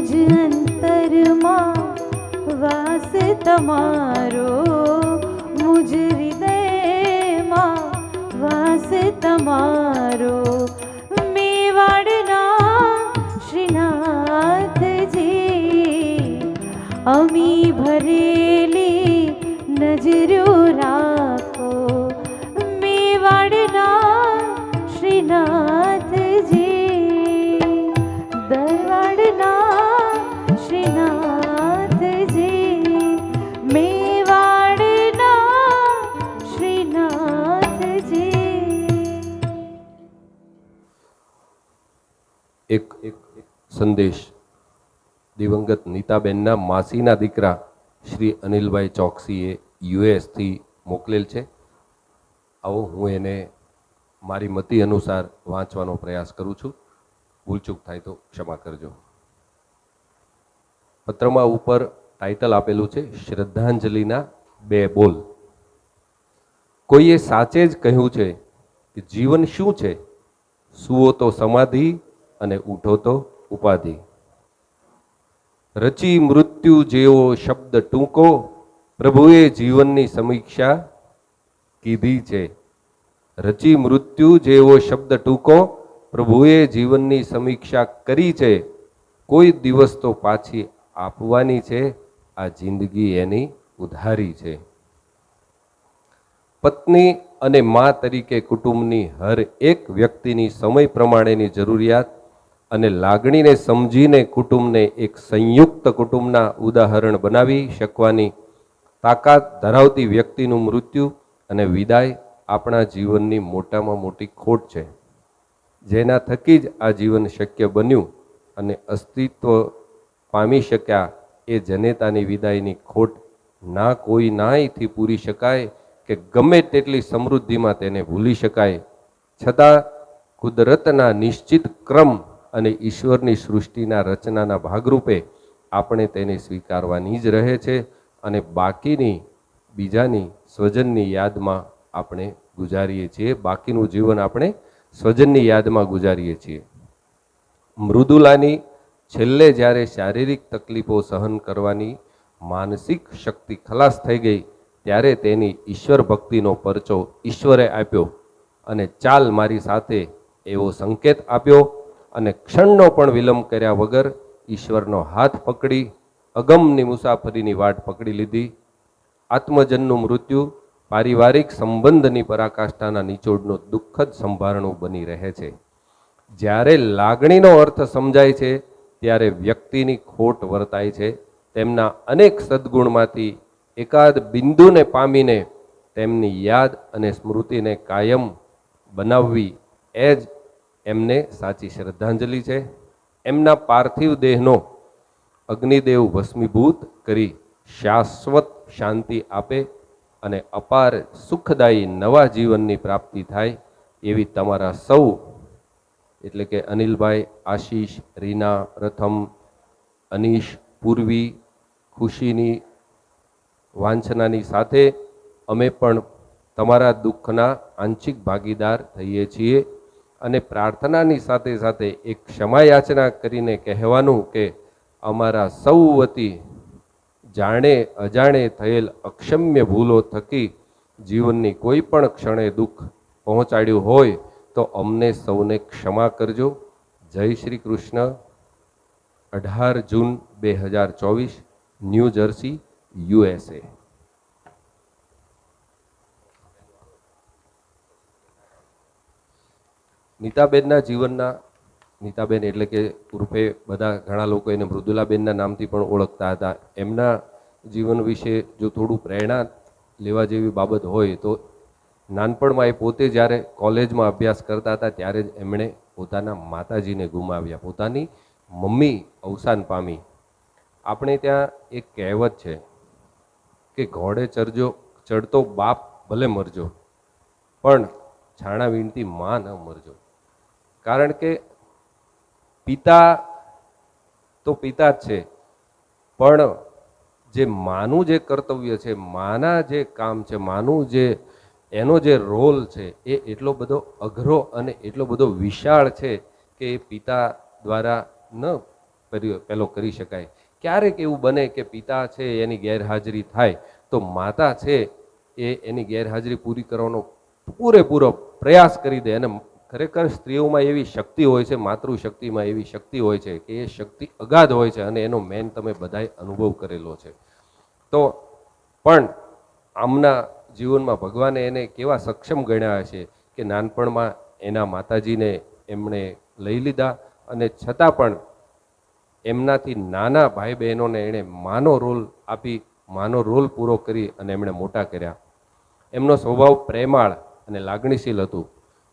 મુજ અંતરમાં વાસ તમારો, મુજ હૃદયમાં વાસ તમારો. મેવાડના શ્રીનાથજી અમી ભરેલી નજરો રાખો. મેવાડના શ્રીનાથજી દરવાડના શ્રીનાથજી મેવાડના શ્રીનાથજી. એક સંદેશ દિવંગત નીતાબેનના માસીના દીકરા શ્રી અનિલભાઈ ચોકસીએ યુએસથી મોકલેલ છે. આવો હું એને મારી મતિ અનુસાર વાંચવાનો પ્રયાસ કરું છું. ભૂલચૂક થાય તો ક્ષમા કરજો. પત્રમાં ઉપર ટાઇટલ આપેલું છે શ્રદ્ધાંજલિના 2 બોલ. કોઈએ સાચે જ કહ્યું છે કે જીવન શું છે? સૂવો તો સમાધિ અને ઉઠો તો ઉપાધિ. રચી મૃત્યુ જેવો શબ્દ ટૂંકો, પ્રભુએ જીવનની સમીક્ષા કીધી છે. રચી મૃત્યુ જેવો શબ્દ ટૂંકો, પ્રભુએ જીવનની સમીક્ષા કરી છે. કોઈ દિવસ તો પાછી આપવાની છે, આ જિંદગી એની ઉધારી છે. પત્ની અને મા તરીકે કુટુંબની હર એક વ્યક્તિની સમય પ્રમાણેની જરૂરિયાત અને લાગણીને સમજીને કુટુંબને એક સંયુક્ત કુટુંબના ઉદાહરણ બનાવી શકવાની તાકાત ધરાવતી વ્યક્તિનું મૃત્યુ અને વિદાય આપણા જીવનની મોટામાં મોટી ખોટ છે. જેના થકી જ આ જીવન શક્ય બન્યું અને અસ્તિત્વ પામી શક્યા એ જનેતાની વિદાયની ખોટ ના કોઈ નાયથી પૂરી શકાય કે ગમે તેટલી સમૃદ્ધિમાં તેને ભૂલી શકાય. છતાં કુદરતના નિશ્ચિત ક્રમ અને ઈશ્વરની સૃષ્ટિના રચનાના ભાગરૂપે આપણે તેને સ્વીકારવાની જ રહે છે અને બાકીની બીજાની સ્વજનની યાદમાં આપણે ગુજારીએ છીએ. બાકીનું જીવન આપણે સ્વજનની યાદમાં ગુજારીએ છીએ. મૃદુલાની છેલ્લે જ્યારે શારીરિક તકલીફો સહન કરવાની માનસિક શક્તિ ખલાસ થઈ ગઈ ત્યારે તેની ઈશ્વર ભક્તિનો પરચો ઈશ્વરે આપ્યો અને ચાલ મારી સાથે એવો સંકેત આપ્યો અને ક્ષણનો પણ વિલંબ કર્યા વગર ઈશ્વરનો હાથ પકડી અગમની મુસાફરીની વાટ પકડી લીધી. આત્મજનનું મૃત્યુ પારિવારિક સંબંધની પરાકાષ્ઠાના નિચોડનું દુઃખદ સંભારણું બની રહે છે. જ્યારે લાગણીનો અર્થ સમજાય છે ત્યારે વ્યક્તિની ખોટ વર્તાય છે. તેમના અનેક સદ્ગુણમાંથી એકાદ બિંદુને પામીને તેમની યાદ અને સ્મૃતિને કાયમ બનાવવી એ જ એમને સાચી શ્રદ્ધાંજલિ છે. એમના પાર્થિવ દેહનો અગ્નિદેવ ભસ્મીભૂત કરી શાશ્વત શાંતિ આપે અને અપાર સુખદાયી નવા જીવનની પ્રાપ્તિ થાય એવી તમારા સૌ એટલે કે અનિલભાઈ, આશીષ, રીના, પ્રથમ, અનીશ, પૂર્વી, ખુશીની વાંછનાની સાથે અમે પણ તમારા દુઃખના આંશિક ભાગીદાર થઈએ છીએ અને પ્રાર્થનાની સાથે સાથે એક ક્ષમાયાચના કરીને કહેવાનું કે અમારા સૌ વતી જાણે અજાણે થયેલ અક્ષમ્ય ભૂલો થકી જીવનની કોઈ પણ ક્ષણે દુઃખ પહોંચાડ્યું હોય તો અમને સૌને ક્ષમા કરજો. જય શ્રી કૃષ્ણ. 18 જૂન 2024, ન્યૂ જર્સી, USA. નીતાબેનના જીવનના, નીતાબેન એટલે કે ઉર્ફે બધા ઘણા લોકો એને મૃદુલાબેનના નામથી પણ ઓળખતા હતા. એમના જીવન વિશે જો થોડું પ્રેરણા લેવા જેવી બાબત હોય તો નાનપણમાં એ પોતે જ્યારે કોલેજમાં અભ્યાસ કરતા હતા ત્યારે જ એમણે પોતાના માતાજીને ગુમાવ્યા. પોતાની મમ્મી અવસાન પામી. આપણે ત્યાં એક કહેવત છે કે ઘોડે ચડતો બાપ ભલે મરજો પણ છાણા વીણતી માં ન મરજો. કારણ કે પિતા તો પિતા જ છે, પણ જે માનું જે કર્તવ્ય છે, માના જે કામ છે, માનું જે એનો જે રોલ છે એ એટલો બધો અઘરો અને એટલો બધો વિશાળ છે કે એ પિતા દ્વારા ન પેલો કરી શકાય. ક્યારેક એવું બને કે પિતા છે એની ગેરહાજરી થાય તો માતા છે એ એની ગેરહાજરી પૂરી કરવાનો પૂરેપૂરો પ્રયાસ કરી દે. અને ખરેખર સ્ત્રીઓમાં એવી શક્તિ હોય છે, માતૃશક્તિમાં એવી શક્તિ હોય છે કે એ શક્તિ અગાધ હોય છે અને એનો મેન તમે બધાએ અનુભવ કરેલો છે. તો પણ આમના જીવનમાં ભગવાને એને કેવા સક્ષમ ગણ્યા છે કે નાનપણમાં એના માતાજીને એમણે લઈ લીધા અને છતાં પણ એમનાથી નાના ભાઈ બહેનોને એણે માનો રોલ આપી, માનો રોલ પૂરો કરી અને એમણે મોટા કર્યા. એમનો સ્વભાવ પ્રેમાળ અને લાગણીશીલ હતું.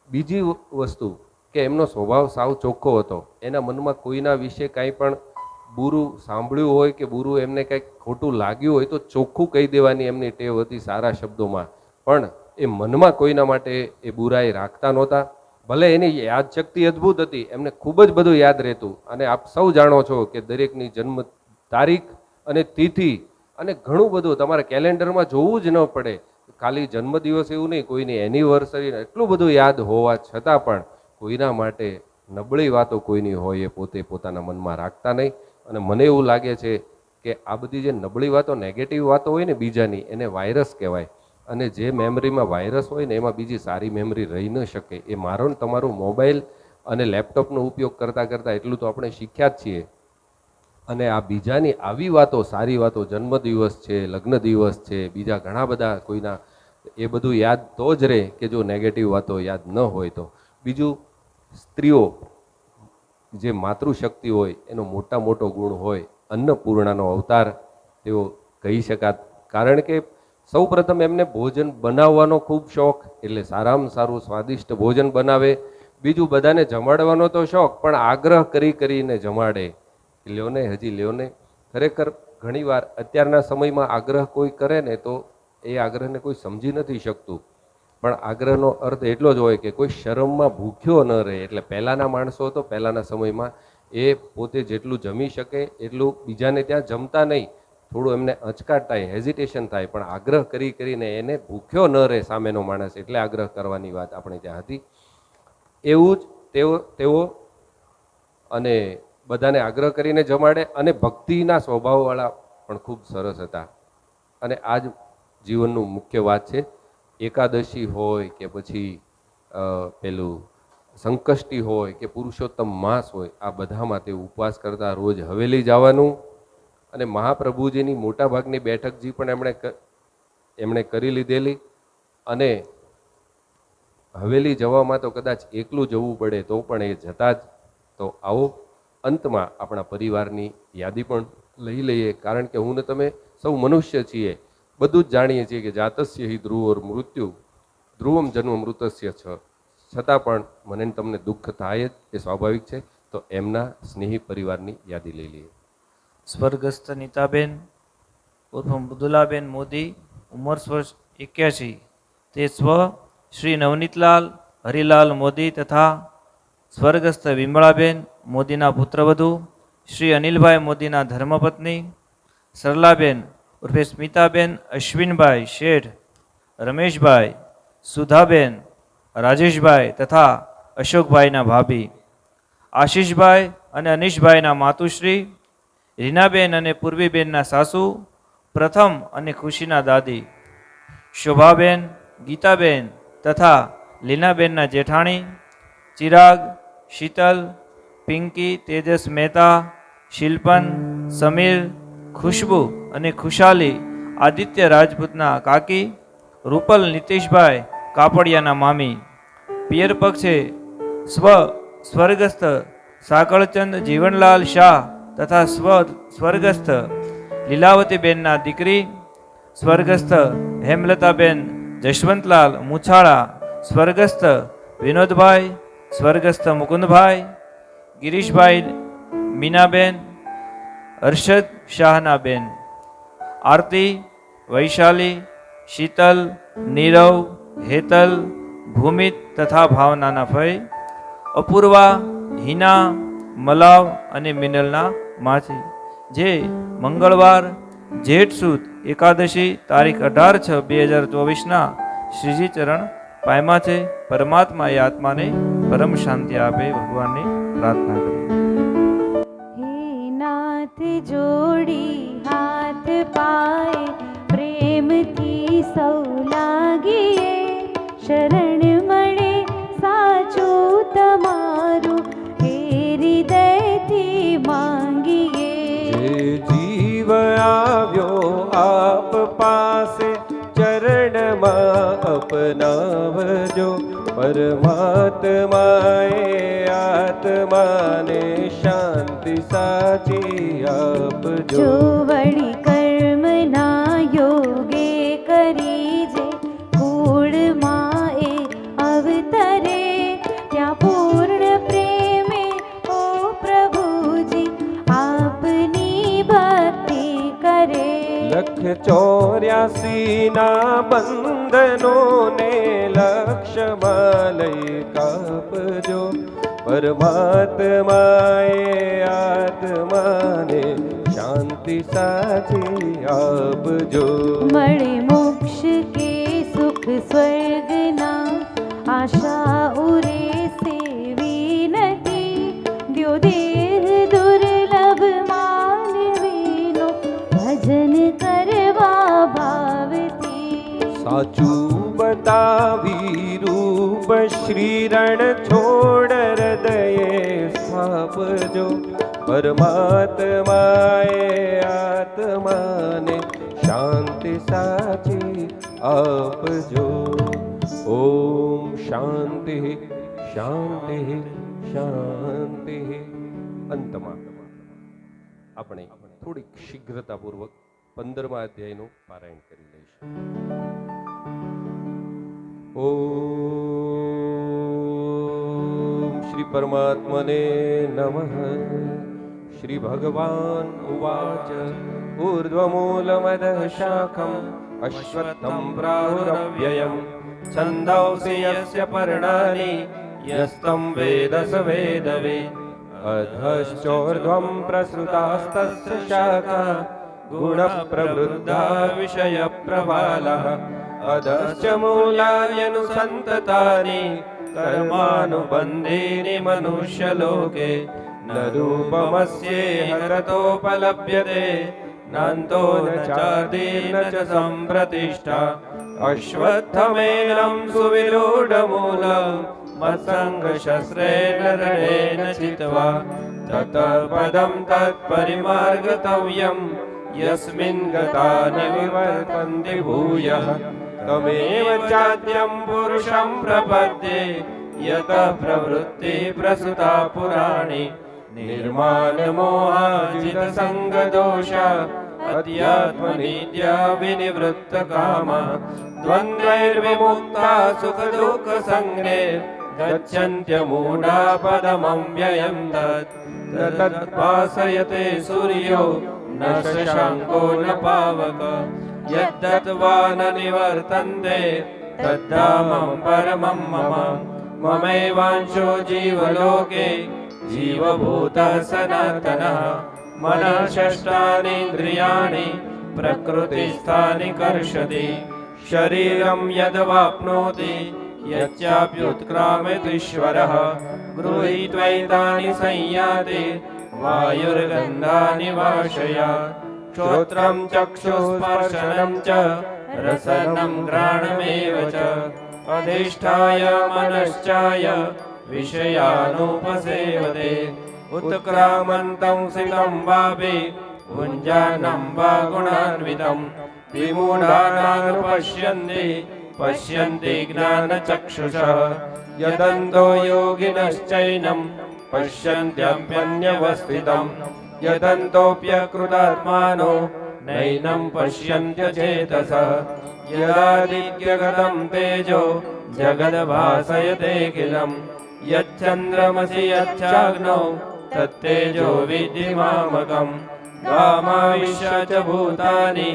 બીજી વસ્તુ કે એમનો સ્વભાવ સાવ ચોખ્ખો હતો. એના મનમાં કોઈના વિશે કાંઈ પણ બુરું સાંભળ્યું હોય કે બુરું એમને કંઈક ખોટું લાગ્યું હોય તો ચોખ્ખું કહી દેવાની એમની ટેવ હતી સારા શબ્દોમાં. પણ એ મનમાં કોઈના માટે એ બુરાઈ રાખતા નહોતા. ભલે એની યાદશક્તિ અદ્ભુત હતી, એમને ખૂબ જ બધું યાદ રહેતું. અને આપ સૌ જાણો છો કે દરેકની જન્મ તારીખ અને તિથિ અને ઘણું બધું તમારે કેલેન્ડરમાં જોવું જ ન પડે. ખાલી જન્મદિવસ એવું નહીં, કોઈની એનિવર્સરી, એટલું બધું યાદ હોવા છતાં પણ કોઈના માટે નબળી વાતો કોઈની હોય એ પોતે પોતાના મનમાં રાખતા નહીં. અને મને એવું લાગે છે કે આ બધી જે નબળી વાતો, નેગેટિવ વાતો હોય ને બીજાની, એને વાયરસ કહેવાય. અને જે મેમરીમાં વાયરસ હોય ને એમાં બીજી સારી મેમરી રહી ન શકે. એ મારો ને તમારો મોબાઈલ અને લેપટોપનો ઉપયોગ કરતાં કરતાં એટલું તો આપણે શીખ્યા જ છીએ. અને આ બીજાની આવી વાતો, સારી વાતો, જન્મદિવસ છે, લગ્ન દિવસ છે, બીજા ઘણા બધા કોઈના, એ બધું યાદ તો જ રહે કે જો નેગેટિવ વાતો યાદ ન હોય તો. બીજું, સ્ત્રીઓ જે માતૃશક્તિ હોય એનો મોટા મોટો ગુણ હોય, અન્નપૂર્ણાનો અવતાર તેઓ કહી શકાત. કારણ કે સૌ પ્રથમ એમને ભોજન બનાવવાનો ખૂબ શોખ, એટલે સારામાં સારું સ્વાદિષ્ટ ભોજન બનાવે. બીજું, બધાને જમાડવાનો તો શોખ, પણ આગ્રહ કરીને જમાડે. લ્યો ને, હજી લ્યો ને. ખરેખર ઘણીવાર અત્યારના સમયમાં આગ્રહ કોઈ કરે ને તો એ આગ્રહને કોઈ સમજી નથી શકતું. પણ આગ્રહનો અર્થ એટલો જ હોય કે કોઈ શરમમાં ભૂખ્યો ન રહે. એટલે પહેલાંના માણસો તો પહેલાંના સમયમાં એ પોતે જેટલું જમી શકે એટલું બીજાને ત્યાં જમતા નહીં. થોડું એમને અચકાટ થાય, હેઝિટેશન થાય, પણ આગ્રહ કરીને એને ભૂખ્યો ન રહે સામેનો માણસ, એટલે આગ્રહ કરવાની વાત આપણે ત્યાં હતી. એવું જ તેઓ અને બધાને આગ્રહ કરીને જમાડે. અને ભક્તિના સ્વભાવવાળા પણ ખૂબ સરસ હતા. અને આ જ જીવનનું મુખ્ય વાત છે. એકાદશી હોય કે પછી પેલું સંકષ્ટી હોય કે પુરુષોત્તમ માસ હોય, આ બધામાં તે ઉપવાસ કરતા, રોજ હવેલી જવાનું. અને મહાપ્રભુજીની મોટાભાગની બેઠકજી પણ એમણે કરી લીધેલી. અને હવેલી જવામાં તો કદાચ એકલું જવું પડે તો પણ એ જતા જ. તો આવો અંતમાં આપણા પરિવારની યાદી પણ લઈ લઈએ. કારણ કે હું ને તમે સૌ મનુષ્ય છીએ, બધું જ જાણીએ છીએ કે જાતસ્ય હિ ધ્રુવોર મૃત્યુ, ધ્રુવમ જન્મ મૃતસ્ય છ. છતાં પણ મને તમને દુઃખ થાય જ, એ સ્વાભાવિક છે. તો એમના સ્નેહી પરિવારની યાદી લઈ લઈએ. સ્વર્ગસ્થ નીતાબેન ઉર્ફ મૃદુલાબેન મોદી, ઉંમર વર્ષ 81, તે સ્વ શ્રી નવનીતલાલ હરિલાલ મોદી તથા સ્વર્ગસ્થ વિમળાબેન મોદીના પુત્રવધુ, શ્રી અનિલભાઈ મોદીના ધર્મપત્ની, સરલાબેન ઉર્ફે સ્મિતાબેન અશ્વિનભાઈ શેઠ, રમેશભાઈ, સુધાબેન, રાજેશભાઈ તથા અશોકભાઈના ભાભી, આશીષભાઈ અને અનીશભાઈના માતુશ્રી, રીનાબેન અને પૂર્વીબેનના સાસુ, પ્રથમ અને ખુશીના દાદી, શોભાબેન, ગીતાબેન તથા લીનાબેનના જેઠાણી, ચિરાગ, શીતલ, પિંકી, તેજસ મહેતા, શિલ્પન, સમીર, ખુશ્બુ અને ખુશાલી આદિત્ય રાજપૂતના કાકી, રૂપલ નીતિશભાઈ કાપડિયાના મામી. પિયર પક્ષે સ્વર્ગસ્થ સાકળચંદ જીવનલાલ શાહ તથા સ્વર્ગસ્થ લીલાવતીબેનના દીકરી, સ્વર્ગસ્થ હેમલતાબેન જશવંતલાલ મુછાળા, સ્વર્ગસ્થ વિનોદભાઈ, સ્વર્ગસ્થ મુકુંદભાઈ, ગિરીશભાઈ, મીનાબેન, હર્ષદ શાહનાબેન, આરતી, વૈશાલી, શીતલ, નીરવ, હેતલ, ભૂમિત તથા ભાવનાના ફઈ, અપૂર્વા, હિના, મલાવ અને મિનલના માછી, જે મંગળવાર જેઠ સુદ એકાદશી તારીખ 18/6/2024 શ્રીજી ચરણ પામ્યા છે. પરમાત્મા એ આત્માને પરમ શાંતિ આપે, ભગવાનની પ્રાર્થના કરીએ. હે જોડી હાથ પાય પ્રેમથી સૌ લાગીએ, શરણ મળે સાચું તમારું હે હૃદયથી માંગીએ. જે જીવ આવ્યો આપ પાસે ચરણમાં અપનાવજો, પરમાત્માએ આત્માને શાંતિ સાચી આપજો. જો વળી કર્મના યોગે કરી જે કુળમાં એ અવતરે, ત્યાં પૂર્ણ પ્રેમે ઓ પ્રભુજી આપની ભક્તિ કરે. 184 ના બંધનોને લક્ષ્યમાં લઈ કાપજો, પરમાત્માએ આત્માને શાંતિ સાચી આપજો. મળે મોક્ષ કે સુખ સ્વર્ગના આશા ઉરે સેવી નથી, દ્યો દેહ દુર્લભ માનવીનો ભજન કરવા ભાવથી. સાચું બતાવી રૂપ શ્રી રણ છોડ હૃદયે સ્થાપજો, પરમાત્માએ આત્માને શાંતિ સાચી આપજો. ઓમ શાંતિ શાંતિ શાંતિ. અંતમાં આપણે થોડીક શીઘ્રતાપૂર્વક 15મા અધ્યાયનું પારાયણ કરી લઈશું. ઓમ શ્રી પરમાત્મને નમઃ. શ્રી ભગવાન ઉવાચ ઊર્ધ્વમૂલમદઃ શાખમ અશ્વત્થમ પ્રાહુરવ્યયમ છંદોષિ યસ્ય પર્ણાનિ યસ્તં વેદ સ વેદવેદ અધશ્ચોર્ધ્વં પ્રસૃતાસ્તસ્ય શાખા ગુણ પ્રવૃદ્ધા વિષય પ્રવાલઃ અધશ્ચ મૂલાન્યનુસંતતાનિ કર્માનુબંધીનિ મનુષ્યલોકે ન રૂપમસ્યેહ તતોપલભ્યતે નાન્તો ન ચાર્ધિ ન ચ સંપ્રતિષ્ઠા અશ્વત્થમેनं સુવિરૂઢમૂલં મત્સંગશસ્ત્રેણ રણેન ચિત્વા તતઃ પદં તત્પરિમાર્ગતવ્યં યસ્મિन् ગતા ન વિવર્તન્તિ ભૂયઃ તમેવ ચાદ્યં પુરુષં પ્રપદ્યે યતઃ પ્રવૃત્તિ પ્રસૃતા પુરાણી નિર્માનમોહાજિત સંગદોષા અધ્યાત્મનિત્યા વિનિવૃત્તકામા દ્વંદ્વૈર્વિમુક્તા સુખદુઃખ સંગ્ને ગચ્છન્ત્યમૂઢા પદમવ્યયં તત્પાસયતે સૂર્યો ન શશાંકો ન પાવક યદ્દત્વા ન નિવર્તન્તે તદ્ધામં પરમં મમ મમૈવાંશો જીવલોકે જીવભૂતઃ સનાતનઃ મનઃ ષષ્ઠાનીન્દ્રિયાણિ પ્રકૃતિસ્થાનિ કર્ષતિ શરીરં યદવાપ્નોતિ યચ્ચાપ્યુત્ક્રામતીશ્વરઃ ગૃહીત્વૈતાનિ સંયાતિ વાયુર્ગંધાનિ વાશયા શ્રોત્રં ચક્ષુસ્પર્શनं ચ રસनं ઘ્રાણમેવ ચ અધિષ્ઠાય મનશ્ચાય વિષયાનુપસેવતે ઉત્ક્રામન્तं સિतं વાપી ભુञ्जानं वा गुणान्वितं વિમૂઢાનાનુપશ્યन्તિ પશ્યन्ति જ્ઞાનચક્ષુષः યદન્તો યોગિનશ્ચૈनं પશ્યन्त्यप्यन्यवस्थितं યદન્તોऽપ્યકૃતાત્માનો નૈनं પશ્યन्त्यचेतसः યદાદિત્યગतं તેજો જગદ્ભાસયતેऽખિલम् યચ્ચંદ્રમસि યચ્ચાગ્નौ તત્તેજો વિદ્ધિ મામકम् ગામાવિશ્ય ચ ભૂતાનિ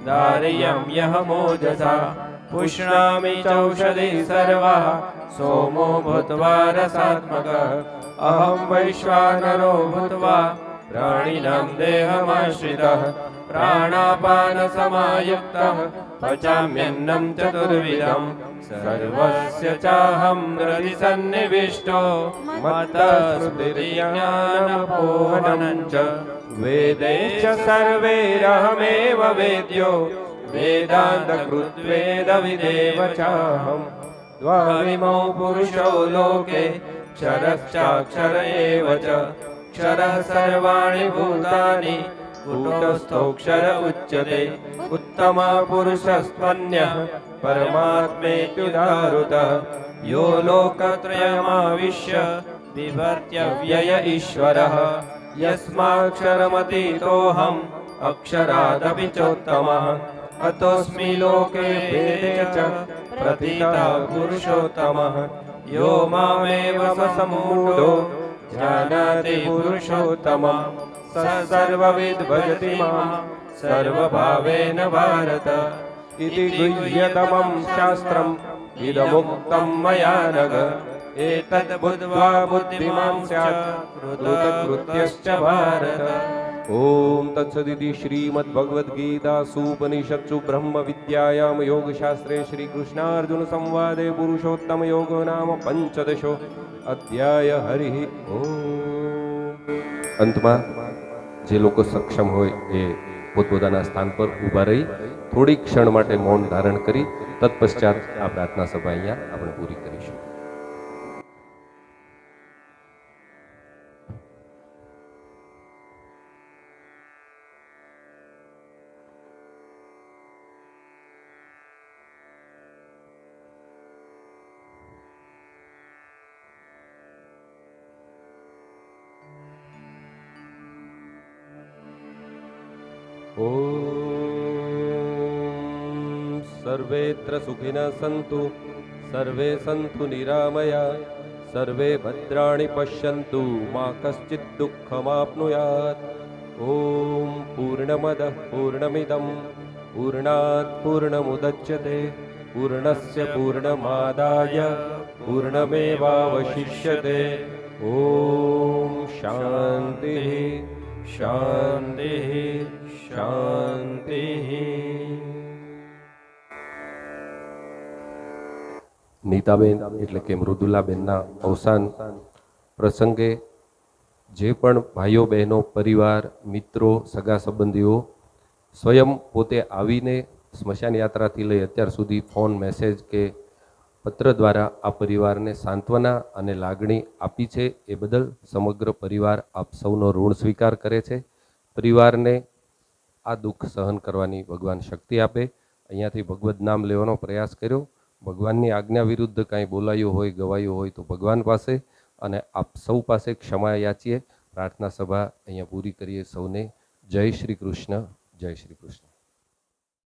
ધારયં યહમોજસા પુષ્ણામિ ચૌષધિ સર્વા સોમો ભૂત્વા રસાત્મકઃ અહં વૈશ્વાનરો ભૂત્વા પ્રાણિનાં દેહમાશ્રિતઃ प्राणापान समायुक्तः पचाम्यन्नं चतुर्विधं सर्वस्य चाहं हृदि सन्निविष्टो मत्तः स्मृतिज्ञानपोहनं च वेदैश्च सर्वैरहमेव वेद्यो वेदान्तकृद्वेदविदेव चाहं द्वाविमौ पुरुषौ लोके क्षरश्चाक्षर एव च क्षरः सर्वाणि भूतानि कूटस्थोऽक्षर उच्यते उत्तमः पुरुषस्त्वन्यः परमात्मेत्युदाहृतः यो लोकत्रयमाविश्य बिभर्त्यव्यय ईश्वरः यस्माक्षरमतीतोऽहम् अक्षरादपि चोत्तमः अतोऽस्मि लोके वेदे च प्रथितः पुरुषोत्तमः यो मामेव सम्मूढो जानाति पुरुषोत्तमः स सर्वविद् भजति मां सर्वभावेन भारत इति गुह्यतमं शास्त्रम् इदमुक्तं मया नघ एतद् बुद्ध्वा बुद्धिमां स्यात् कृतकृत्यश्च भारत। ओम तत्सदिति श्रीमद्भगवद्गीतासूपनिषत्सु ब्रह्म विद्यायाम योगशास्त्रे श्रीकृष्णार्जुन संवादे पुरुषोत्तम योगो नाम पंचदशो अध्याय हरि ओम। अंतમાં જે લોકો સક્ષમ હોય એ પોતપોતાના સ્થાન પર ઊભા રહી થોડી ક્ષણ માટે મૌન ધારણ કરી તત્પશ્ચાત આ પ્રાર્થના સભા અહીંયા આપણે પૂરી કરીશું। ओम सर्वेत्र सुखिनः सन्तु सर्वे सन्तु निरामया सर्वे भद्राणि पश्यन्तु मा कश्चित् दुःखमाप्नुयात्। ओम पूर्णमदः पूर्णमिदं पूर्णात् पूर्णमुदच्यते पूर्णस्य पूर्णमादाय पूर्णमेवावशिष्यते। ओम शान्तिः शान्तिः शान्तिः। નીતાબેન એટલે કે મૃદુલાબેનના અવસાન પ્રસંગે જે પણ ભાઈઓ બહેનો પરિવાર મિત્રો સગા સંબંધીઓ સ્વયં પોતે આવીને સ્મશાન યાત્રાથી લઈ અત્યાર સુધી ફોન મેસેજ કે પત્ર દ્વારા આ પરિવારને સાંત્વના અને લાગણી આપી છે એ બદલ સમગ્ર પરિવાર આપ સૌનો ઋણ સ્વીકાર કરે છે। પરિવારને આ દુઃખ સહન કરવાની ભગવાન શક્તિ આપે। અહીંયાથી ભગવદ નામ લેવાનો પ્રયાસ કર્યો, ભગવાનની આજ્ઞા વિરુદ્ધ કાંઈ બોલાયું હોય ગવાયું હોય તો ભગવાન પાસે અને આપ સૌ પાસે ક્ષમા યાચીએ। પ્રાર્થના સભા અહીંયા પૂરી કરીએ। સૌને જય શ્રી કૃષ્ણ, જય શ્રી કૃષ્ણ।